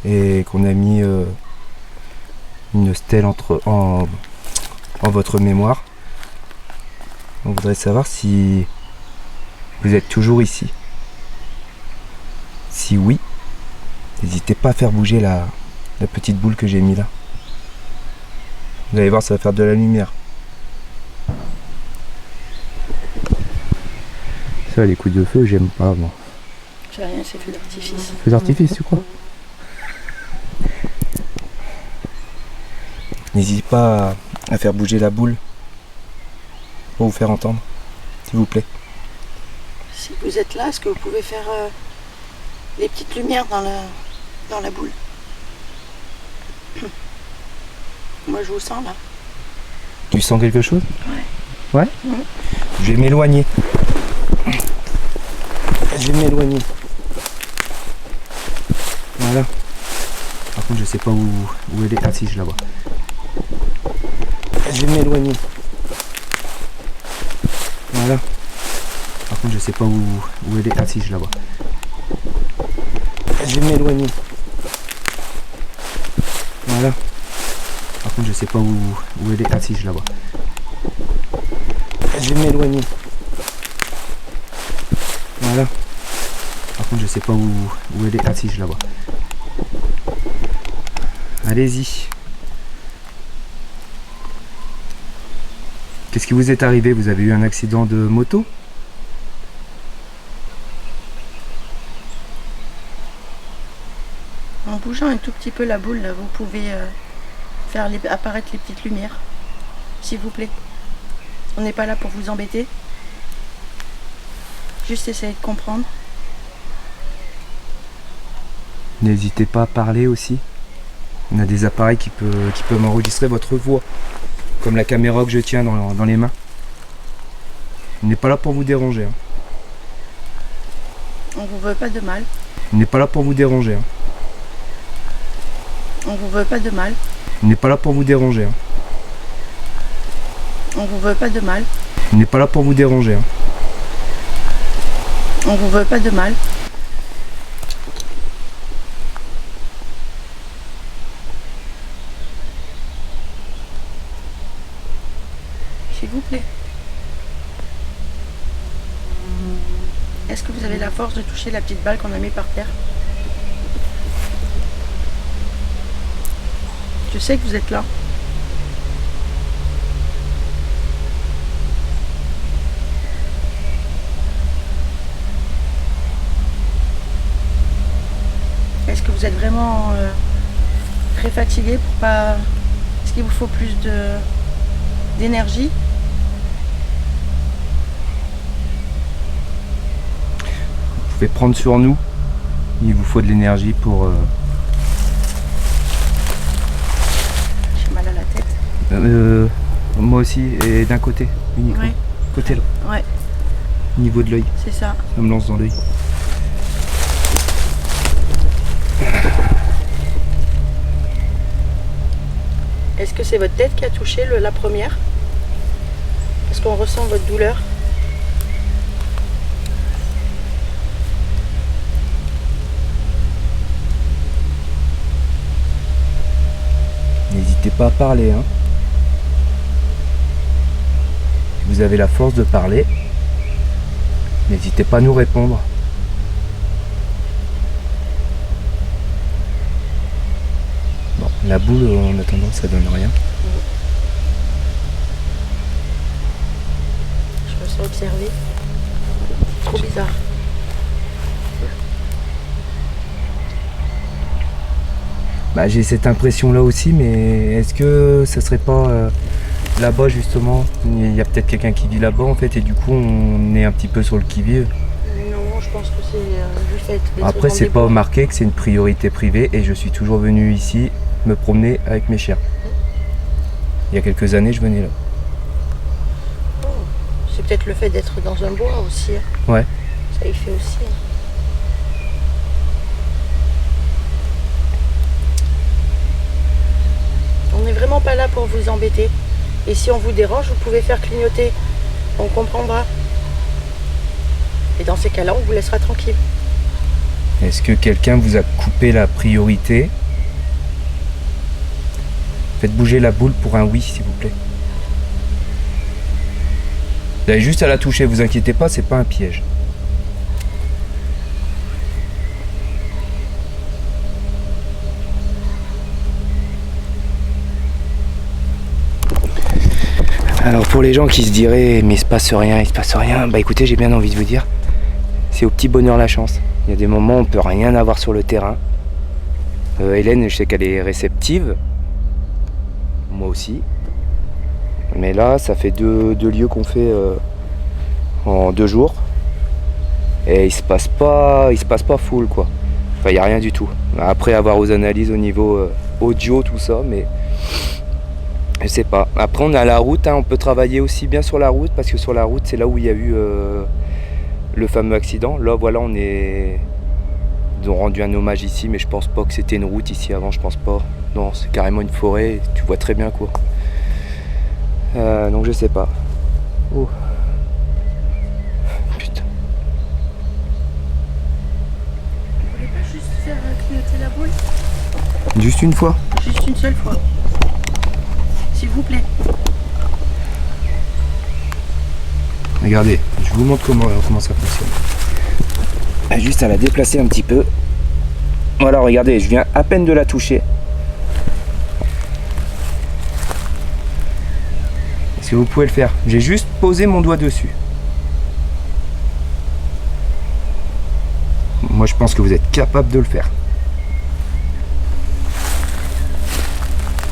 et qu'on a mis une stèle en votre mémoire. On voudrait savoir si vous êtes toujours ici. Si oui, n'hésitez pas à faire bouger la petite boule que j'ai mis là. Vous allez voir, ça va faire de la lumière. Ça, les coups de feu, j'aime pas, moi. J'ai rien, c'est feu d'artifice. Feu d'artifice, tu crois? N'hésitez pas à faire bouger la boule pour vous faire entendre, s'il vous plaît. Si vous êtes là, est-ce que vous pouvez faire les petites lumières dans la boule? Moi, je vous sens là. Tu sens quelque chose? Ouais. Ouais? Je vais m'éloigner. Je vais m'éloigner. Voilà. Par contre, je sais pas où elle est. Ah si, je la vois. Je vais m'éloigner. Voilà. Par contre, je sais pas où elle est. Ah si, je la vois. Je vais m'éloigner. Voilà. Par contre, je sais pas où elle est. Ah si, je la vois. Je vais m'éloigner. Voilà. Par contre, je sais pas où elle est. Ah si, je la vois. Allez-y. Qu'est-ce qui vous est arrivé? Vous avez eu un accident de moto? En bougeant un tout petit peu la boule, là, vous pouvez faire apparaître les petites lumières, s'il vous plaît. On n'est pas là pour vous embêter. Juste essayer de comprendre. N'hésitez pas à parler aussi. On a des appareils qui peuvent enregistrer votre voix, comme la caméra que je tiens dans les mains. On n'est pas là pour vous déranger. Hein. On vous veut pas de mal. On n'est pas là pour vous déranger. Hein. On vous veut pas de mal. On n'est pas là pour vous déranger. Hein. On vous veut pas de mal. On n'est pas là pour vous déranger. Hein. On vous veut pas de mal. S'il vous plaît. Est-ce que vous avez la force de toucher la petite balle qu'on a mis par terre? Je sais que vous êtes là. Est-ce que vous êtes vraiment très fatigué pour pas... Est-ce qu'il vous faut plus d'énergie? Vous pouvez prendre sur nous. Il vous faut de l'énergie pour... J'ai mal à la tête. Moi aussi, et d'un côté, uniquement. Ouais. Côté là. Ouais, Niveau de l'œil. c'est ça. Ça me lance dans l'œil. Est-ce que c'est votre tête qui a touché la première? Est-ce qu'on ressent votre douleur? N'hésitez pas à parler. Hein. Si vous avez la force de parler, n'hésitez pas à nous répondre. Bon, la boule, en attendant, ça donne rien. Je me sens observée. Trop bizarre. Bah, j'ai cette impression là aussi, mais est-ce que ça serait pas là-bas justement? Il y a peut-être quelqu'un qui vit là-bas en fait, et du coup on est un petit peu sur le qui-vive. Non, je pense que c'est du fait d'être Après, dans c'est des pas bois. marqué que c'est une priorité privée, et je suis toujours venu ici me promener avec mes chiens. Il y a quelques années, je venais là. Oh, c'est peut-être le fait d'être dans un bois aussi. Ouais. Ça y fait aussi. On est n'est vraiment pas là pour vous embêter. Et si on vous dérange, vous pouvez faire clignoter. On comprendra. Et dans ces cas-là, on vous laissera tranquille. Est-ce que quelqu'un vous a coupé la priorité? Faites bouger la boule pour un oui, s'il vous plaît. Vous avez juste à la toucher, vous inquiétez pas, c'est pas un piège. Alors pour les gens qui se diraient mais il se passe rien, bah écoutez, j'ai bien envie de vous dire, c'est au petit bonheur la chance. Il y a des moments où on peut rien avoir sur le terrain. Hélène, je sais qu'elle est réceptive, moi aussi. Mais là, ça fait deux lieux qu'on fait en 2 jours. Et il se passe pas full quoi. Enfin, il n'y a rien du tout. Après avoir aux analyses au niveau audio, tout ça, mais je sais pas. Après, on est à la route, hein, on peut travailler aussi bien sur la route, parce que sur la route, c'est là où il y a eu le fameux accident. Là, voilà, ils ont rendu un hommage ici, mais je pense pas que c'était une route ici avant, je pense pas. Non, c'est carrément une forêt, tu vois très bien quoi. Donc je sais pas. Oh. Putain. Vous voulez pas juste faire clignoter la boule? Juste une fois? Juste une seule fois. S'il vous plaît. Regardez, je vous montre comment ça fonctionne. Juste à la déplacer un petit peu. Voilà, regardez, je viens à peine de la toucher. Est-ce que vous pouvez le faire? J'ai juste posé mon doigt dessus. Moi, je pense que vous êtes capable de le faire.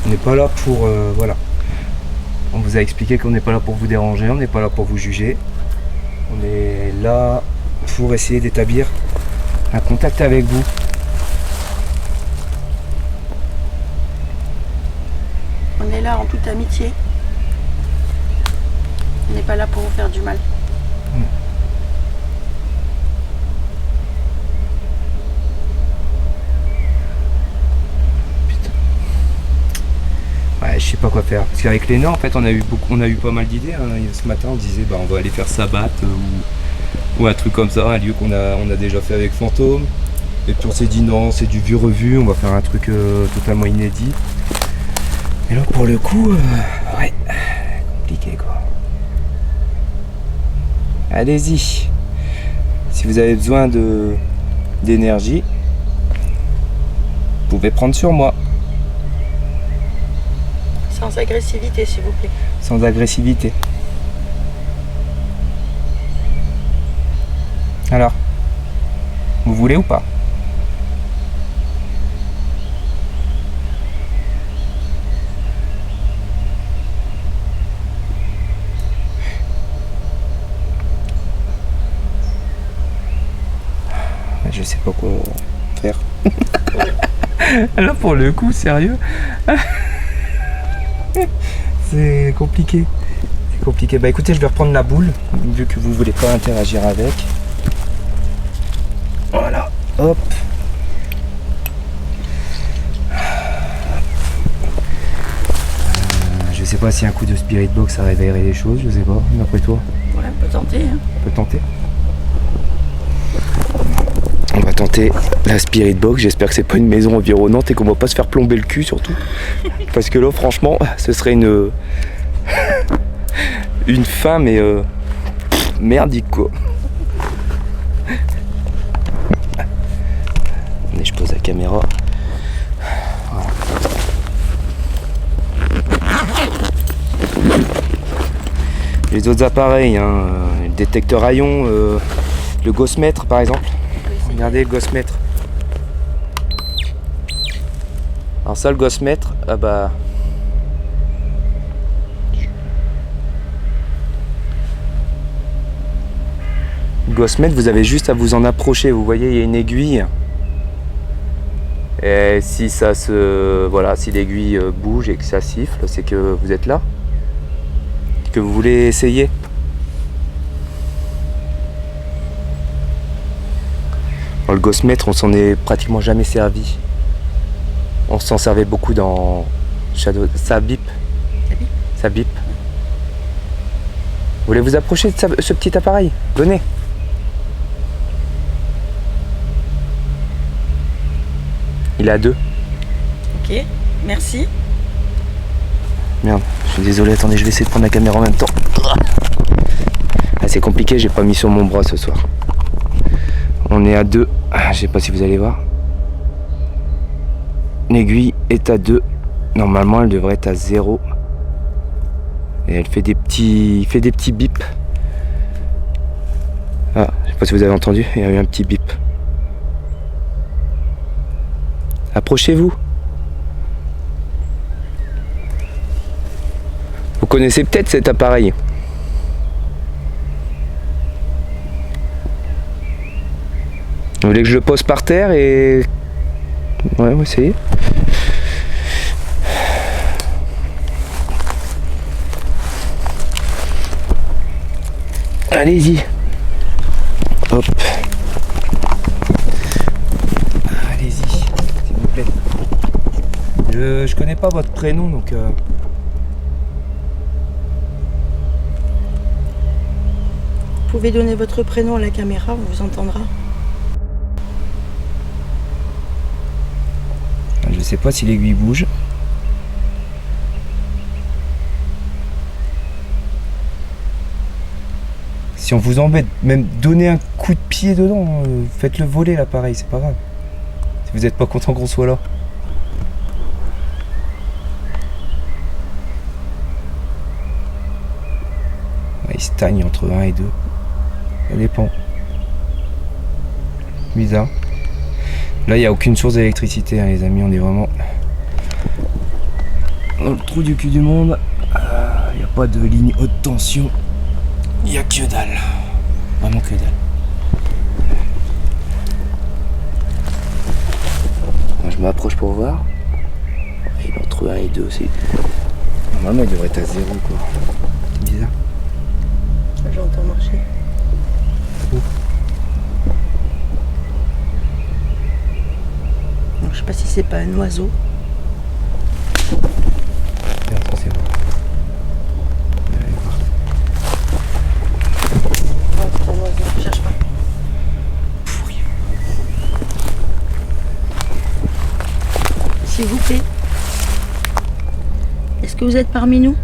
On n'est pas là pour... voilà. On vous a expliqué qu'on n'est pas là pour vous déranger, on n'est pas là pour vous juger. On est là pour essayer d'établir un contact avec vous. On est là en toute amitié. On n'est pas là pour vous faire du mal. Putain. Ouais, je sais pas quoi faire. Parce qu'avec Léna, en fait, on a eu pas mal d'idées. Hein. Ce matin, on disait, bah, on va aller faire Sabat ou un truc comme ça, un lieu qu'on a déjà fait avec Fantôme. Et puis on s'est dit non, c'est du vu revu, on va faire un truc totalement inédit. Et là, pour le coup, ouais, compliqué quoi. Allez-y. Si vous avez besoin d'énergie, vous pouvez prendre sur moi. Sans agressivité, s'il vous plaît. Sans agressivité. Alors, vous voulez ou pas? Je sais pas quoi faire. Là pour le coup, sérieux, c'est compliqué. C'est compliqué. Bah écoutez, je vais reprendre la boule, vu que vous voulez pas interagir avec. Voilà, hop. Je sais pas si un coup de Spirit Box ça réveillerait les choses, je sais pas, d'après toi. Ouais, on peut tenter. Hein. On peut tenter. On va tenter la Spirit Box, j'espère que c'est pas une maison environnante et qu'on va pas se faire plomber le cul surtout. Parce que là franchement, ce serait une fin mais merdique quoi. Allez, je pose la caméra. Voilà. Les autres appareils, hein, le détecteur à ions, le Ghostmètre par exemple. Regardez le Ghostmètre. Alors ça, le Ghostmètre, ah bah... Le Ghostmètre, vous avez juste à vous en approcher. Vous voyez, il y a une aiguille. Et si ça se... Voilà, si l'aiguille bouge et que ça siffle, c'est que vous êtes là. Que vous voulez essayer. Le Ghostmètre, on s'en est pratiquement jamais servi. On s'en servait beaucoup Shadow, ça bip. Ça bip. Ça bip. Vous voulez vous approcher de ce petit appareil? Venez. Il est à 2. Ok, merci. Merde, je suis désolé, attendez, je vais essayer de prendre la caméra en même temps. Ah, c'est compliqué, j'ai pas mis sur mon bras ce soir. On est à 2. Je sais pas si vous allez voir. L'aiguille est à 2. Normalement, elle devrait être à 0. Et elle fait des petits bips. Ah, je sais pas si vous avez entendu, il y a eu un petit bip. Approchez-vous. Vous connaissez peut-être cet appareil. Vous voulez que je le pose par terre et... Ouais, on va essayer. Allez-y. Hop. Allez-y, s'il vous plaît. Je connais pas votre prénom, donc... Vous pouvez donner votre prénom à la caméra, on vous entendra. Je sais pas si l'aiguille bouge. Si on vous embête, même donner un coup de pied dedans, faites-le voler l'appareil, c'est pas grave. Si vous n'êtes pas content qu'on soit là. Ouais, il stagne entre 1 et 2. Ça dépend. Bizarre. Là, il n'y a aucune source d'électricité, hein, les amis. On est vraiment dans le trou du cul du monde. Il n'y a pas de ligne haute tension. Il n'y a que dalle. Vraiment que dalle. Je m'approche pour voir. Il est entre 1 et 2 aussi. Normalement, il devrait être à 0, quoi. C'est bizarre. J'entends marcher. Je sais pas si c'est pas un oiseau. Merde, c'est bon. Ouais, c'est un oiseau, je cherche pas. Pourri. S'il vous plaît. Est-ce que vous êtes parmi nous?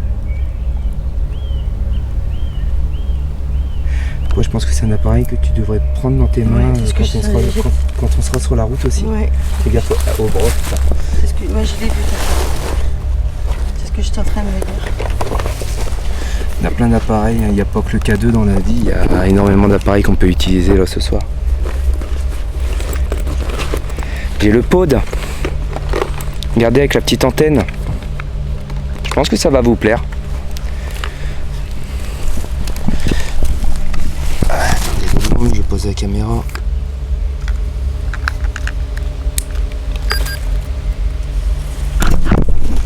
Ouais, je pense que c'est un appareil que tu devrais prendre dans tes mains quand on sera sur la route aussi. Ouais. Fais gaffe au bras, putain. C'est ce que moi je l'ai vu. C'est ce que j'étais en train de me dire. Il y a plein d'appareils, il n'y a pas que le K2 dans la vie, il y a énormément d'appareils qu'on peut utiliser là ce soir. J'ai le pod. Regardez avec la petite antenne. Je pense que ça va vous plaire. Je pose la caméra.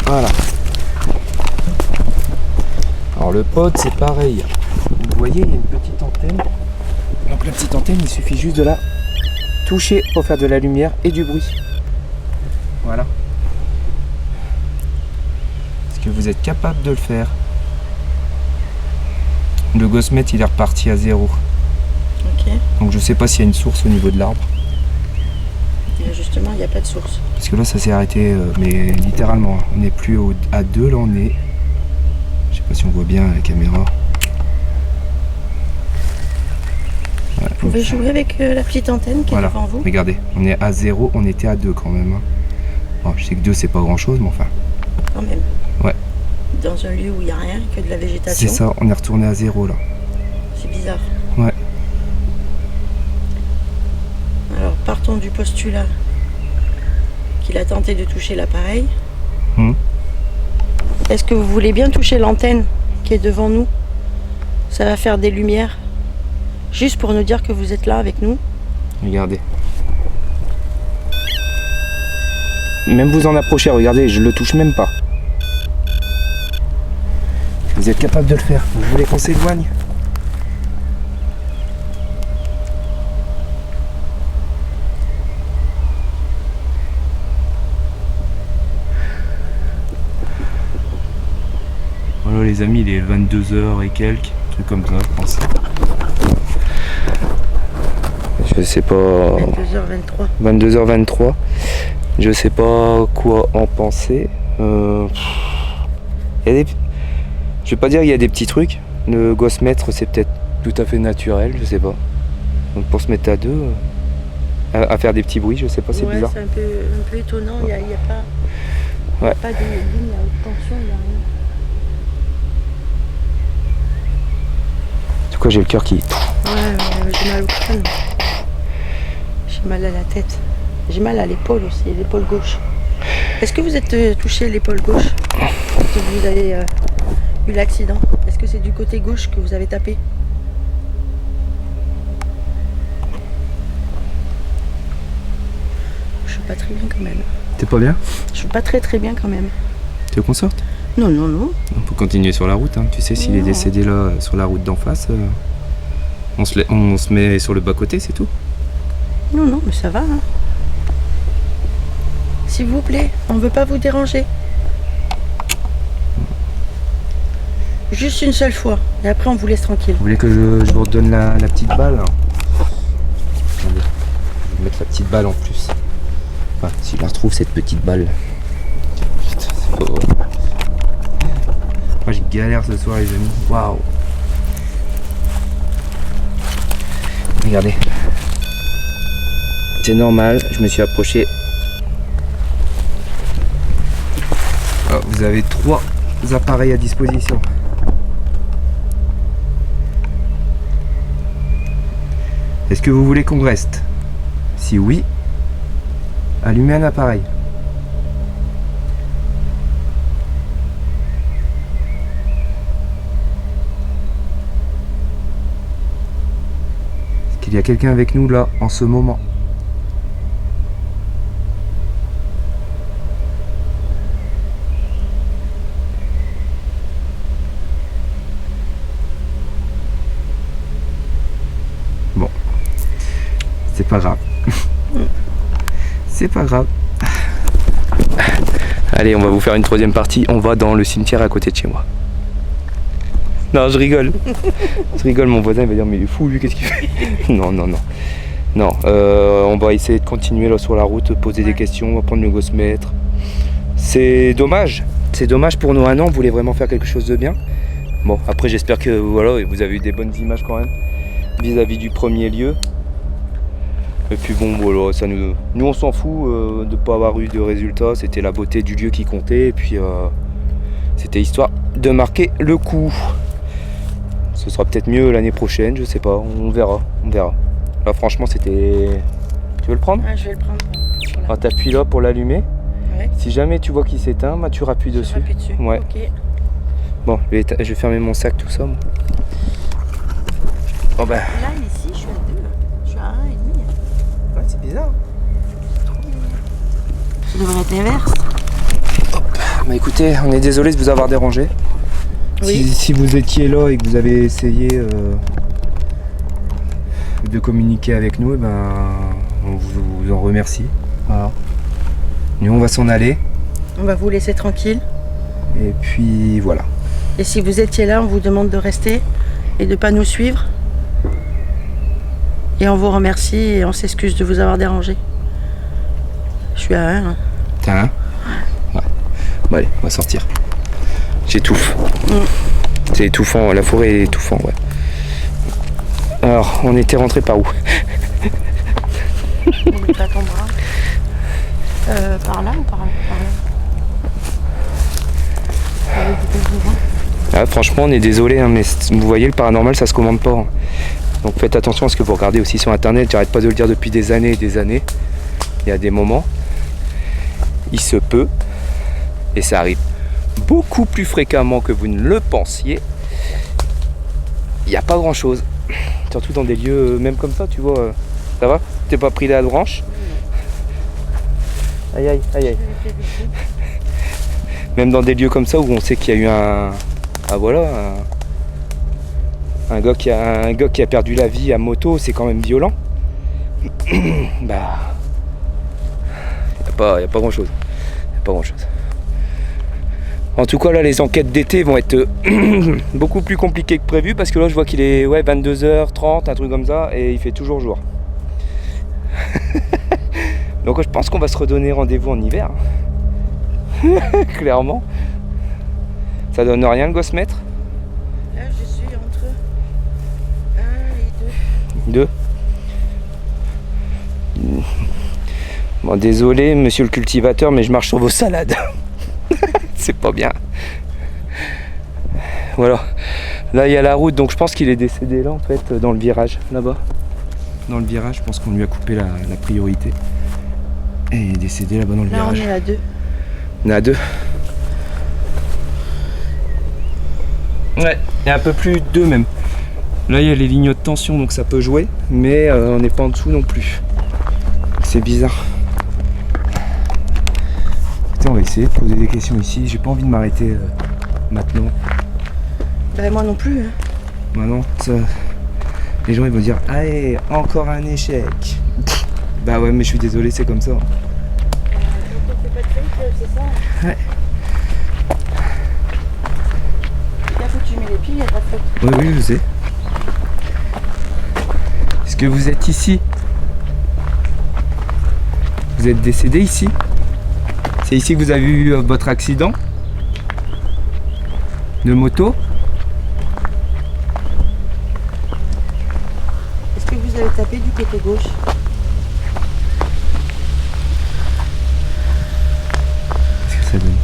Voilà. Alors le pod c'est pareil. Vous voyez, il y a une petite antenne. Donc la petite antenne, il suffit juste de la toucher pour faire de la lumière et du bruit. Voilà. Est-ce que vous êtes capable de le faire? Le Gosmet il est reparti à 0. Ok. Donc je sais pas s'il y a une source au niveau de l'arbre. Et justement, il n'y a pas de source. Parce que là ça s'est arrêté, mais littéralement. On n'est plus à 2, là on est... Je sais pas si on voit bien la caméra. Ouais, Vous pouvez jouer avec la petite antenne qui est devant vous. Regardez, on est à 0, on était à 2 quand même. Hein. Bon, je sais que 2 c'est pas grand chose, mais enfin. Quand même. Ouais. Dans un lieu où il n'y a rien, que de la végétation. C'est ça, on est retourné à 0 là. C'est bizarre. Ouais. Alors partons du postulat qu'il a tenté de toucher l'appareil. Est-ce que vous voulez bien toucher l'antenne qui est devant nous? Ça va faire des lumières. Juste pour nous dire que vous êtes là avec nous. Regardez. Même vous en approchez, regardez, je le touche même pas. Vous êtes capable de le faire. Vous voulez qu'on s'éloigne? les amis, il est 22h et quelques, un truc comme ça, je pense. Je sais pas. 22h23. 22h23. Je sais pas quoi en penser. Il y a des... Je vais pas dire qu'il y a des petits trucs. Le gosse-mètre, c'est peut-être tout à fait naturel, je sais pas. Donc pour se mettre à deux, à faire des petits bruits, je sais pas, c'est bizarre. C'est un peu étonnant, il n'y a pas, ouais. Pas de ligne à haute tension, il n'y a rien. En tout cas, j'ai le cœur qui... Ouais, j'ai mal au crâne. J'ai mal à la tête. J'ai mal à l'épaule aussi, l'épaule gauche. Est-ce que vous êtes touché à l'épaule gauche quand vous avez eu l'accident? Est-ce que c'est du côté gauche que vous avez tapé? Je suis pas très bien quand même. T'es pas bien? Je suis pas très bien quand même. Tu veux qu'on sorte? Non. On peut continuer sur la route, hein. Tu sais, s'il est décédé là, sur la route d'en face, on se met sur le bas-côté, c'est tout. Non, mais ça va. Hein. S'il vous plaît, on veut pas vous déranger. Juste une seule fois, et après on vous laisse tranquille. Vous voulez que je vous redonne la petite balle? Attendez, je vais mettre la petite balle en plus. Enfin, si je la retrouve, cette petite balle. Putain, c'est pas vrai. Moi, je galère ce soir, les amis. Waouh! Regardez. C'est normal, je me suis approché. Alors, vous avez 3 appareils à disposition. Est-ce que vous voulez qu'on reste? Si oui, allumez un appareil. Est-ce qu'il y a quelqu'un avec nous là en ce moment? Bon, c'est pas grave. C'est pas grave. Allez, on va vous faire une 3e partie. On va dans le cimetière à côté de chez moi. Non, je rigole. Je rigole, mon voisin il va dire mais il est fou lui, qu'est-ce qu'il fait? Non. Non, on va essayer de continuer là sur la route, poser des questions, on va prendre le gosse-mètre. C'est dommage. C'est dommage pour nos 1 an, on voulait vraiment faire quelque chose de bien. Bon, après j'espère que voilà, vous avez eu des bonnes images quand même vis-à-vis du premier lieu. Et puis bon, voilà, ça nous on s'en fout de ne pas avoir eu de résultats. C'était la beauté du lieu qui comptait. Et puis c'était histoire de marquer le coup. Ce sera peut-être mieux l'année prochaine, je sais pas. On verra. Là franchement c'était... Tu veux le prendre? Je vais le prendre. Ah, t'appuies là pour l'allumer. Ouais. Si jamais tu vois qu'il s'éteint, bah, tu rappuies dessus. Ouais. Okay. Bon, je vais fermer mon sac, tout ça. Moi. Oh bah. Là, ici, je suis à 2. Je suis à 1,5. Ouais, c'est bizarre. Ça devrait être l'inverse. Hop. Bah écoutez, on est désolé de vous avoir dérangé. Oui. Si vous étiez là et que vous avez essayé de communiquer avec nous, on vous en remercie. Voilà. Nous, on va s'en aller. On va vous laisser tranquille. Et puis voilà. Et si vous étiez là, on vous demande de rester et de ne pas nous suivre. Et on vous remercie et on s'excuse de vous avoir dérangé. Je suis à 1. Hein. T'as un? Ouais. Bon allez, on va sortir. J'étouffe. C'est étouffant, la forêt est étouffante, ouais. Alors, on était rentré par où? On met pas ton bras. Par là ou par là? Ah, franchement, on est désolé, hein, mais vous voyez, le paranormal, ça se commande pas. Hein. Donc faites attention à ce que vous regardez aussi sur internet. J'arrête pas de le dire depuis des années et des années. Il y a des moments, il se peut, et ça arrive beaucoup plus fréquemment que vous ne le pensiez. Il n'y a pas grand chose. Surtout dans des lieux, même comme ça, tu vois. Ça va? T'es pas pris la branche? Aïe aïe aïe aïe. Même dans des lieux comme ça où on sait qu'il y a eu un gars qui a perdu la vie à moto, c'est quand même violent. Bah, y a pas grand chose. En tout cas là les enquêtes d'été vont être beaucoup plus compliquées que prévu parce que là je vois qu'il est 22h30, un truc comme ça, et il fait toujours jour. Donc je pense qu'on va se redonner rendez-vous en hiver. Clairement. Ça donne rien le gosse maître? Là je suis entre 1 et 2. Bon désolé monsieur le cultivateur, mais je marche sur vos salades. C'est pas bien. Voilà. Là il y a la route, donc je pense qu'il est décédé là en fait, dans le virage, là-bas. Dans le virage, je pense qu'on lui a coupé la priorité. Et il est décédé là-bas dans le virage. Là on est à 2. On est à 2. Ouais, il y a un peu plus de 2 même. Là il y a les lignes de tension, donc ça peut jouer, mais on n'est pas en dessous non plus. C'est bizarre. On va essayer de poser des questions ici. J'ai pas envie de m'arrêter maintenant. Bah, moi non plus. Hein. Maintenant, ça, les gens ils vont dire allez, encore un échec. Bah ouais, mais je suis désolé, c'est comme ça. Donc on fait pas de fake, c'est ça? Ouais. Là faut que tu mets les pieds, il y a pas de faute. Oui, je sais. Est-ce que vous êtes ici? Vous êtes décédé ici? C'est ici que vous avez eu votre accident de moto? Est-ce que vous avez tapé du côté gauche? Qu'est-ce que ça donne?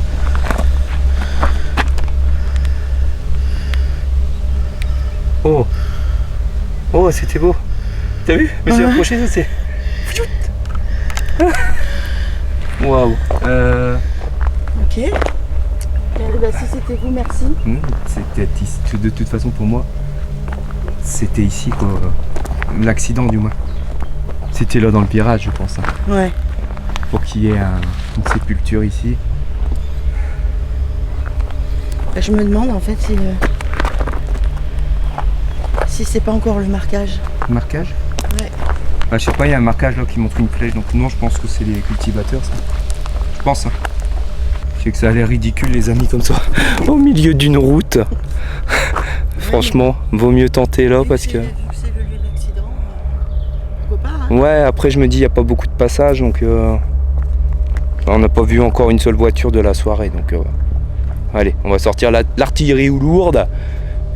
Oh! Oh, c'était beau! T'as vu? Je me suis approché, ça c'est... Waouh! Ok. Bah, si c'était vous, merci. C'était ici. De toute façon, pour moi, c'était ici quoi. L'accident, du moins. C'était là dans le virage, je pense. Hein. Ouais. Pour qu'il y ait une sépulture ici. Bah, je me demande en fait si c'est pas encore le marquage. Marquage? Ouais. Bah, je sais pas, il y a un marquage là qui montre une flèche, donc non, je pense que c'est les cultivateurs, ça. Je pense. Hein. Je sais que ça a l'air ridicule, les amis, comme ça, au milieu d'une route. Franchement, vaut mieux tenter là parce que. Vu que c'est le lieu de l'accident, pourquoi pas, hein? Ouais, après je me dis, il n'y a pas beaucoup de passages, donc on n'a pas vu encore une seule voiture de la soirée, donc allez, on va sortir l'artillerie lourde,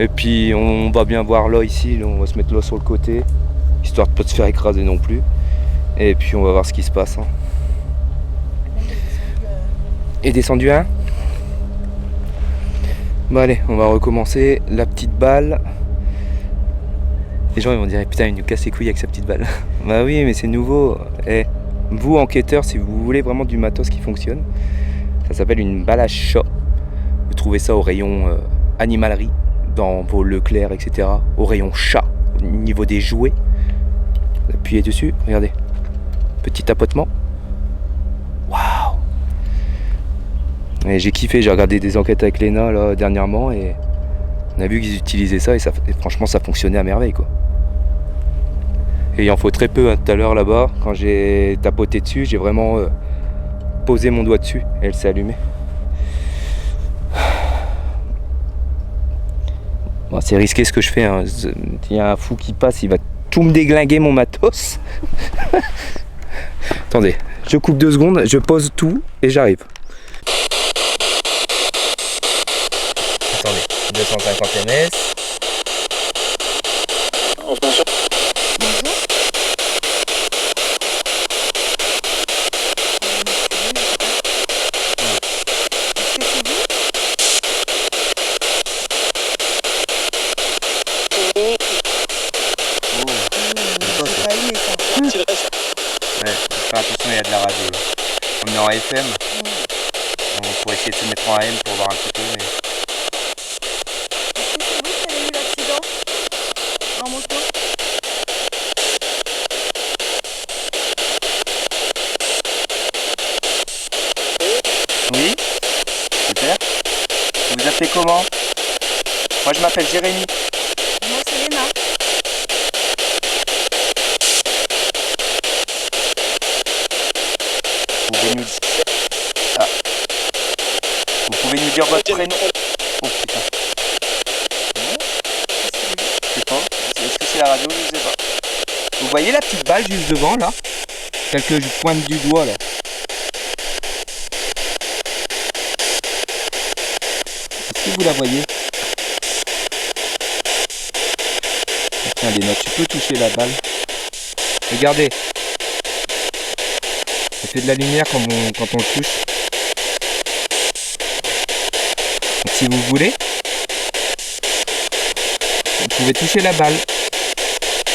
et puis on va bien voir là ici, là, on va se mettre là sur le côté, histoire de pas se faire écraser non plus, et puis on va voir ce qui se passe. Hein. Et descendu un. Bon allez, on va recommencer. La petite balle. Les gens ils vont dire putain il nous casse les couilles avec sa petite balle. Bah oui mais c'est nouveau. Et vous enquêteurs, si vous voulez vraiment du matos qui fonctionne, ça s'appelle une balle à chat. Vous trouvez ça au rayon animalerie, dans vos Leclerc, etc. Au rayon chat, au niveau des jouets. Appuyez dessus, regardez. Petit tapotement. Waouh. Et j'ai kiffé, j'ai regardé des enquêtes avec Léna là dernièrement et on a vu qu'ils utilisaient ça et franchement ça fonctionnait à merveille quoi. Et il en faut très peu hein, tout à l'heure là-bas, quand j'ai tapoté dessus, j'ai vraiment posé mon doigt dessus et elle s'est allumée. Bon, c'est risqué ce que je fais, hein. Il y a un fou qui passe, il va tout me déglinguer mon matos. Attendez, je coupe 2 secondes, je pose tout et j'arrive. Attendez, 250 ms. Bonjour. Ouais, faire attention, il y a de la radio là. On est en FM. On pourrait essayer de se mettre en AM pour voir un petit peu, mais. Est-ce que c'est vous qui avez eu l'accident en moto? Oui. Super. Vous vous appelez comment? Moi je m'appelle Jérémy. Moi c'est Léna. Vous pouvez nous... Ah. Vous pouvez nous dire dire votre prénom. Oh putain. Je sais pas. Est-ce que c'est la radio? Je sais pas. Vous voyez la petite balle juste devant là? Celle que je pointe du doigt là. Est-ce que vous la voyez? Tiens, Léna, tu peux toucher la balle. Regardez. Ça fait de la lumière quand on le touche. Donc, si vous voulez, vous pouvez toucher la balle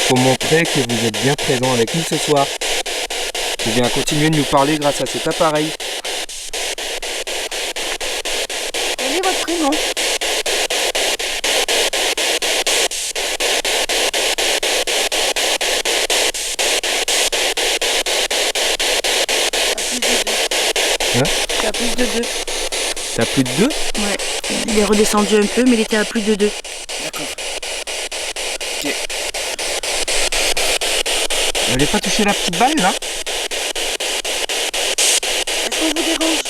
pour montrer que vous êtes bien présent avec nous ce soir. Vous pouvez continuer de nous parler grâce à cet appareil. Quel est votre prénom? Hein? C'est à plus de 2. C'est à plus de 2? Ouais. Il est redescendu un peu, mais il était à plus de 2. D'accord. Ok. Vous n'allez pas toucher la petite balle là? Est-ce qu'on vous dérange?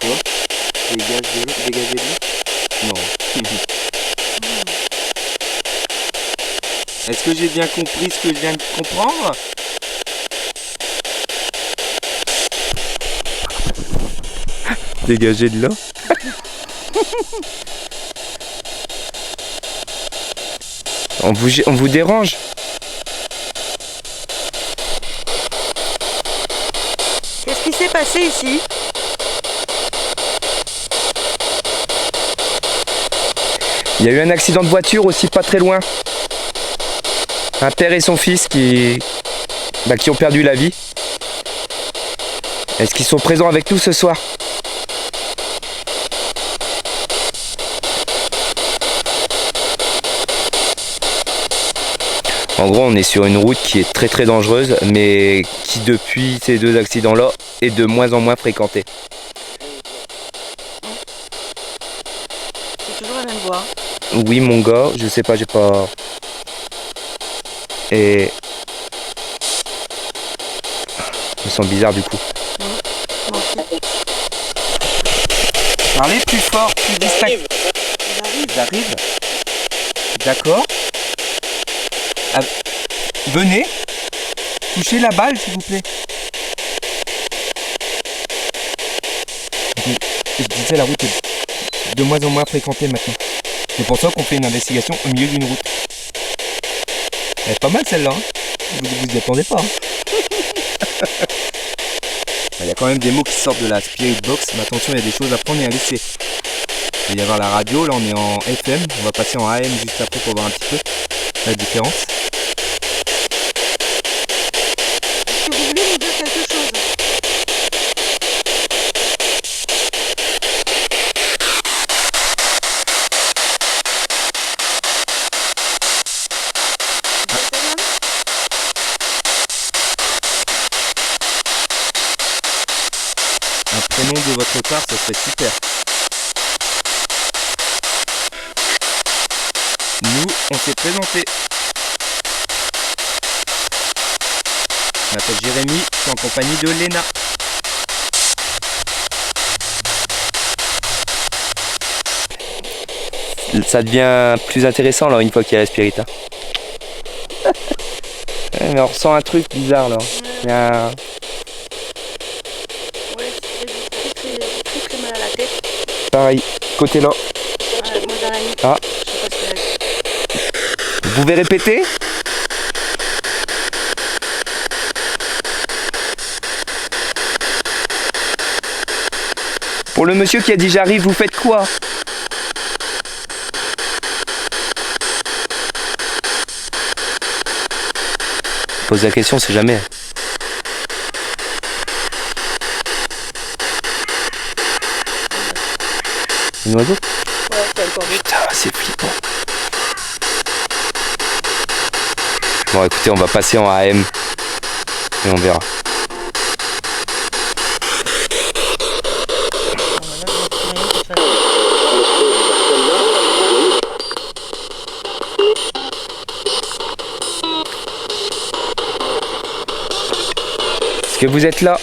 Quoi? Dégagez-le? Non. Est-ce que j'ai bien compris ce que je viens de comprendre? Dégagez de là. On vous dérange? Qu'est-ce qui s'est passé ici? Il y a eu un accident de voiture aussi pas très loin. Un père et son fils qui ont perdu la vie. Est-ce qu'ils sont présents avec nous ce soir? En gros, on est sur une route qui est très très dangereuse, mais qui depuis ces deux accidents-là est de moins en moins fréquentée. C'est toujours la même voie. Oui, mon gars, je sais pas, j'ai pas... Et... Je me sens bizarre du coup. Moi aussi. Parlez plus fort, plus distinct. J'arrive. D'accord. Ah, venez. Touchez la balle, s'il vous plaît. Je disais, la route est de moins en moins fréquentée maintenant. C'est pour ça qu'on fait une investigation au milieu d'une route. Elle est pas mal celle-là. Hein, vous y attendez pas. Hein. Il y a quand même des mots qui sortent de la Spirit Box, mais attention, il y a des choses à prendre et à laisser. Il va y avoir la radio, là on est en FM, on va passer en AM juste après pour voir un petit peu la différence. Est-ce que vous voulez nous dire quelque chose? Un prénom de votre part, ça serait super. Nous, on s'est présenté. Je m'appelle Jérémy, je suis en compagnie de Léna. Ça devient plus intéressant là une fois qu'il y a la spirit. Hein. Ouais, mais on ressent un truc bizarre là. Il y a un... Ouais, j'ai très mal à la tête. Pareil, côté là. Moi dans la nuit. Ah. Je sais pas ce que c'est. Vous pouvez répéter? Pour le monsieur qui a dit j'arrive, vous faites quoi? Pose la question, c'est jamais. Un oiseau? Ouais, c'est encore mieux. Putain, c'est flippant. Bon, écoutez, on va passer en AM et on verra. Est-ce que vous êtes là?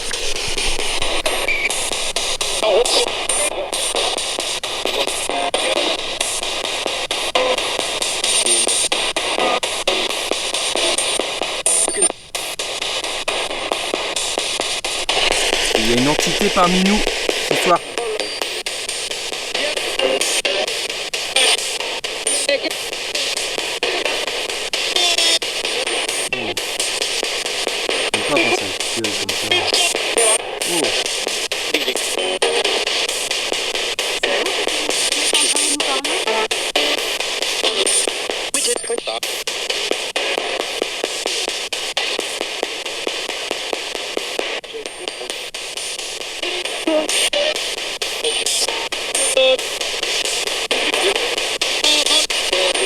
Il y a une entité parmi nous ce soir.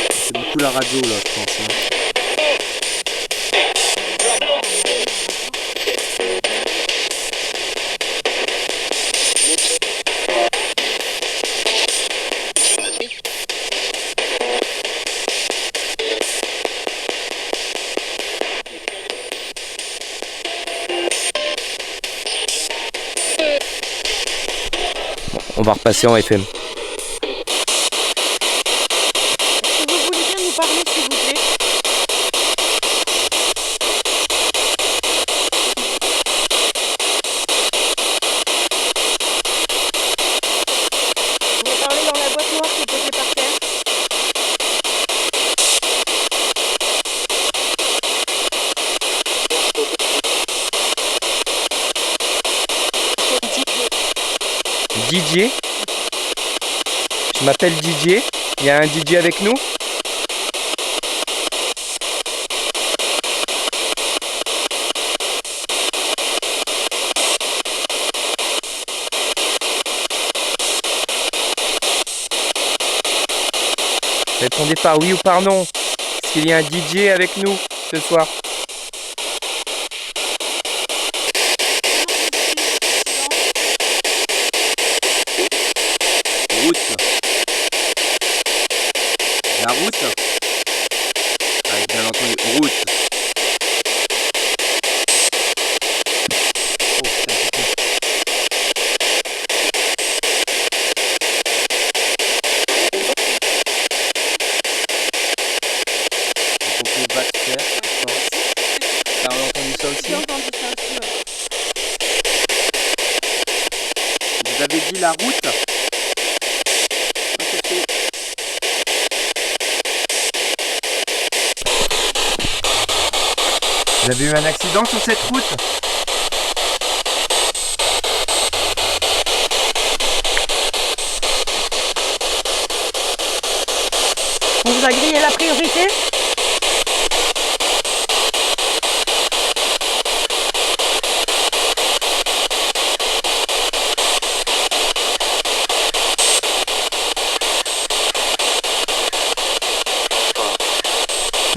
C'est beaucoup la radio là, je pense. Hein. On va repasser en FM. Est-ce que vous voulez bien nous parler, s'il vous plaît? Vous pouvez parler dans la boîte noire qui est posée par terre. Didier. Je m'appelle Didier. Il y a un Didier avec nous? Répondez par oui ou par non. Est-ce qu'il y a un Didier avec nous ce soir? Route. La route. Ah, bien entendu, route. Oh, putain, j'ai peur. J'ai compris le va te faire, je pense. T'as entendu ça aussi? J'ai entendu ça aussi, ouais. Vous avez dit la route? Vous avez eu un accident sur cette route? On vous a grillé la priorité?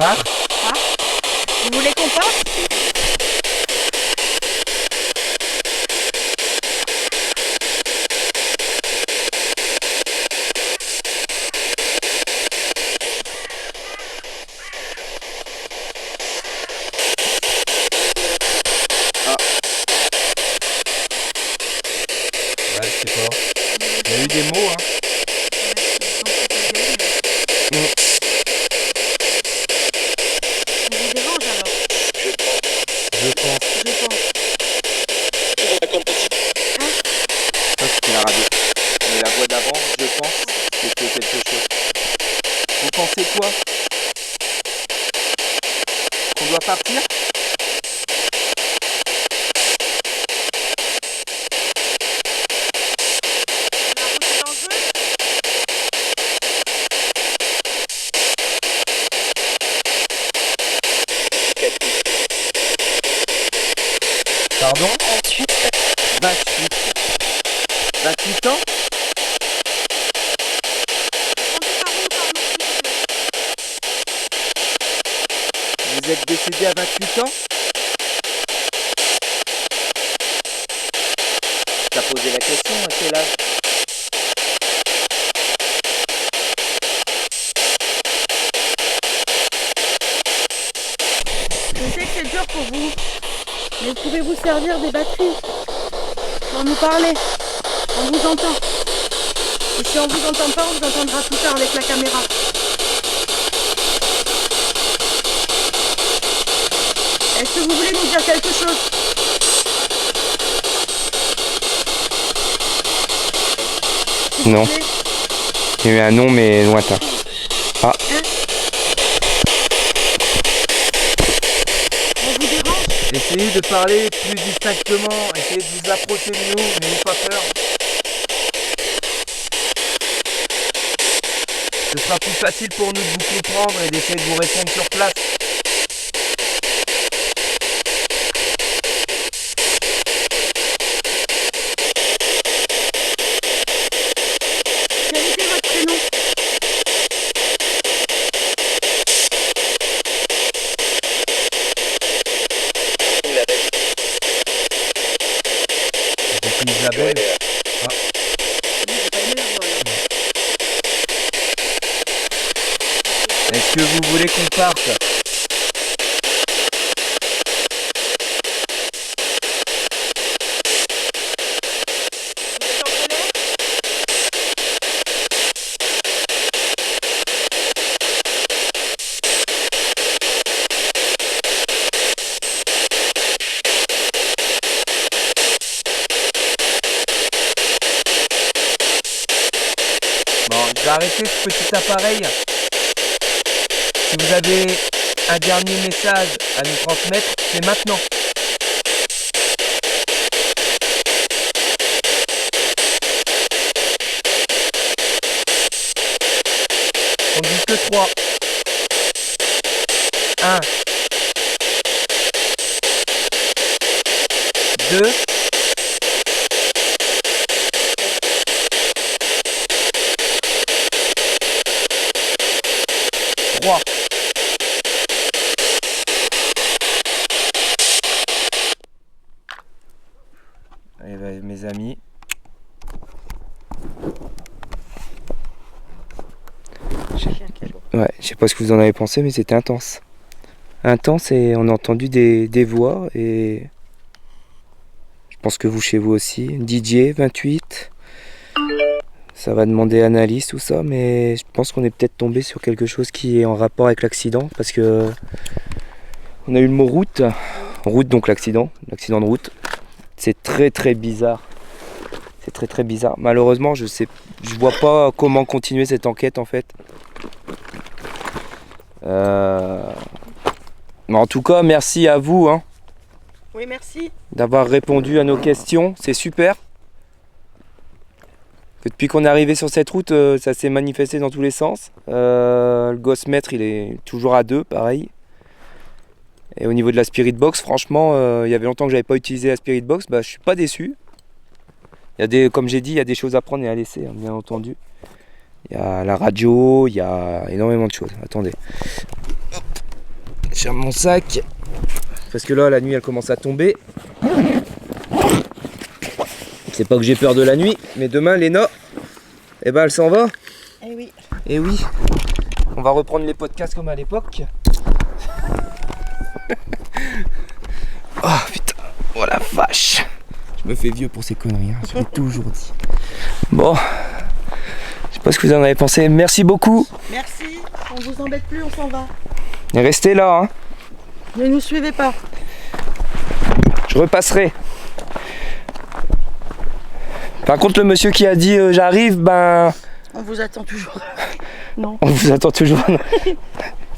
Hein? Ah? Vous voulez qu'on passe? Ouais, je sais pas. Il y a eu des mots, hein. On vous dérange alors? Je pense. Ça, c'était la radio. Mais la voix d'avant, je pense, c'était quelque chose. Vous pensez quoi? Qu'on doit partir? Pardon? 28. 28 ans? Vous êtes décédé à 28 ans? T'as posé la question, à quel âge? Je sais que c'est dur pour vous, mais vous pouvez vous servir des batteries pour nous parler. On vous entend. Et si on vous entend pas, on vous entendra plus tard avec la caméra. Est-ce que vous voulez nous dire quelque chose? Non. Il y a eu un nom mais lointain. Ah. Hein? On vous dérange? Essayez de parler plus distinctement, essayez de vous approcher de nous, n'ayez pas peur. Ce sera plus facile pour nous de vous comprendre et d'essayer de vous répondre sur place. Quel était votre prénom? C'est Isabelle. Est-ce que vous voulez qu'on parte? Bon, je vais arrêter ce petit appareil. Si vous avez un dernier message à nous transmettre, c'est maintenant. On dit que 3. 1. 2. 3. Et ben, mes amis, je sais pas ce que vous en avez pensé, mais c'était intense. Intense, et on a entendu des voix, et je pense que vous chez vous aussi. DJ 28, ça va demander analyse, tout ça, mais je pense qu'on est peut-être tombé sur quelque chose qui est en rapport avec l'accident, parce que on a eu le mot route, donc l'accident de route. C'est très très bizarre. C'est très très bizarre. Malheureusement, je vois pas comment continuer cette enquête en fait. Mais en tout cas, merci à vous Oui, merci. d'avoir répondu à nos questions. C'est super. Depuis qu'on est arrivé sur cette route, ça s'est manifesté dans tous les sens. Le gosse-mètre, il est toujours à 2, pareil. Et au niveau de la Spirit Box, franchement, il y avait longtemps que j'avais pas utilisé la Spirit Box, je suis pas déçu. Comme j'ai dit, il y a des choses à prendre et à laisser, bien entendu. Il y a la radio, il y a énormément de choses. Attendez. Je ferme mon sac. Parce que là, la nuit, elle commence à tomber. C'est pas que j'ai peur de la nuit, mais demain, Léna, elle s'en va. Eh oui. Et oui. On va reprendre les podcasts comme à l'époque. Oh putain, oh la vache. Je me fais vieux pour ces conneries, je l'ai toujours dit. Bon, je sais pas ce que vous en avez pensé. Merci beaucoup. Merci, on vous embête plus, on s'en va. Et restez là, Ne nous suivez pas. Je repasserai. Par contre, le monsieur qui a dit j'arrive, On vous attend toujours. Non. On vous attend toujours.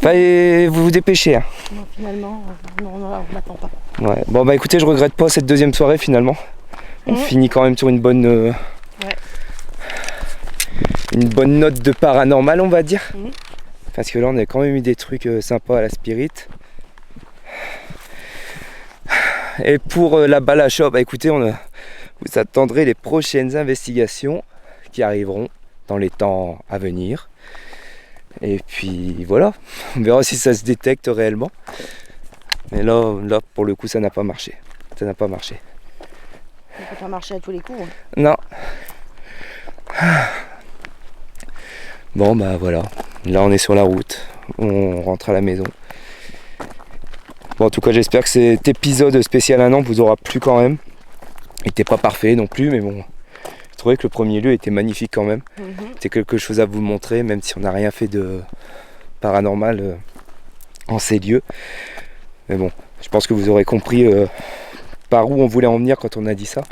Fallait vous dépêcher. Non, finalement, on n'attend pas. Ouais. Bon écoutez, je regrette pas cette deuxième soirée finalement. On finit quand même sur une bonne une bonne note de paranormal, on va dire. Parce que là on a quand même eu des trucs sympas à la Spirit. Et pour la Balacha, écoutez, vous attendrez les prochaines investigations qui arriveront dans les temps à venir. Et puis voilà, on verra si ça se détecte réellement. Mais là pour le coup, ça n'a pas marché. Ça n'a pas marché. Ça ne peut pas marcher à tous les coups. Non. Bon voilà. Là on est sur la route. On rentre à la maison. Bon, en tout cas, j'espère que cet épisode spécial 1 an vous aura plu quand même. Il n'était pas parfait non plus, mais bon, je trouvais que le premier lieu était magnifique quand même. C'était quelque chose à vous montrer, même si on n'a rien fait de paranormal en ces lieux. Mais bon, je pense que vous aurez compris par où on voulait en venir quand on a dit ça.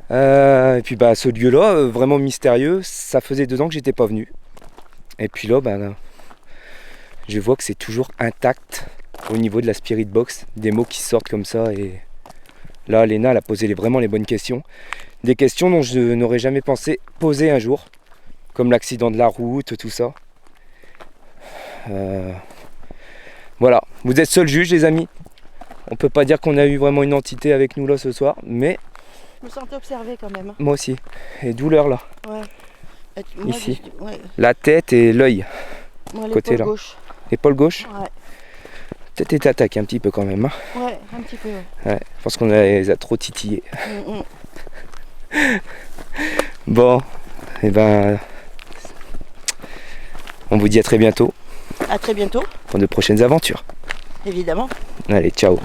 Et puis bah ce lieu-là, vraiment mystérieux, ça faisait 2 ans que j'étais pas venu. Et puis là, je vois que c'est toujours intact au niveau de la spirit box, des mots qui sortent comme ça. Et là, Léna, elle a posé vraiment les bonnes questions. Des questions dont je n'aurais jamais pensé poser un jour, comme l'accident de la route, tout ça. Voilà, vous êtes seul juge les amis. On peut pas dire qu'on a eu vraiment une entité avec nous là ce soir, mais... Je me sentais observé quand même. Moi aussi. Et douleur là. Ouais. Moi, ici. Ouais. La tête et l'œil. Moi, côté là. Gauche. L'épaule gauche. Ouais. Peut-être été attaqué un petit peu quand même. Hein. Ouais, un petit peu. Ouais. Ouais, je pense qu'on les a trop titillés. Bon, et on vous dit à très bientôt. À très bientôt. Pour de prochaines aventures. Évidemment. Allez, ciao.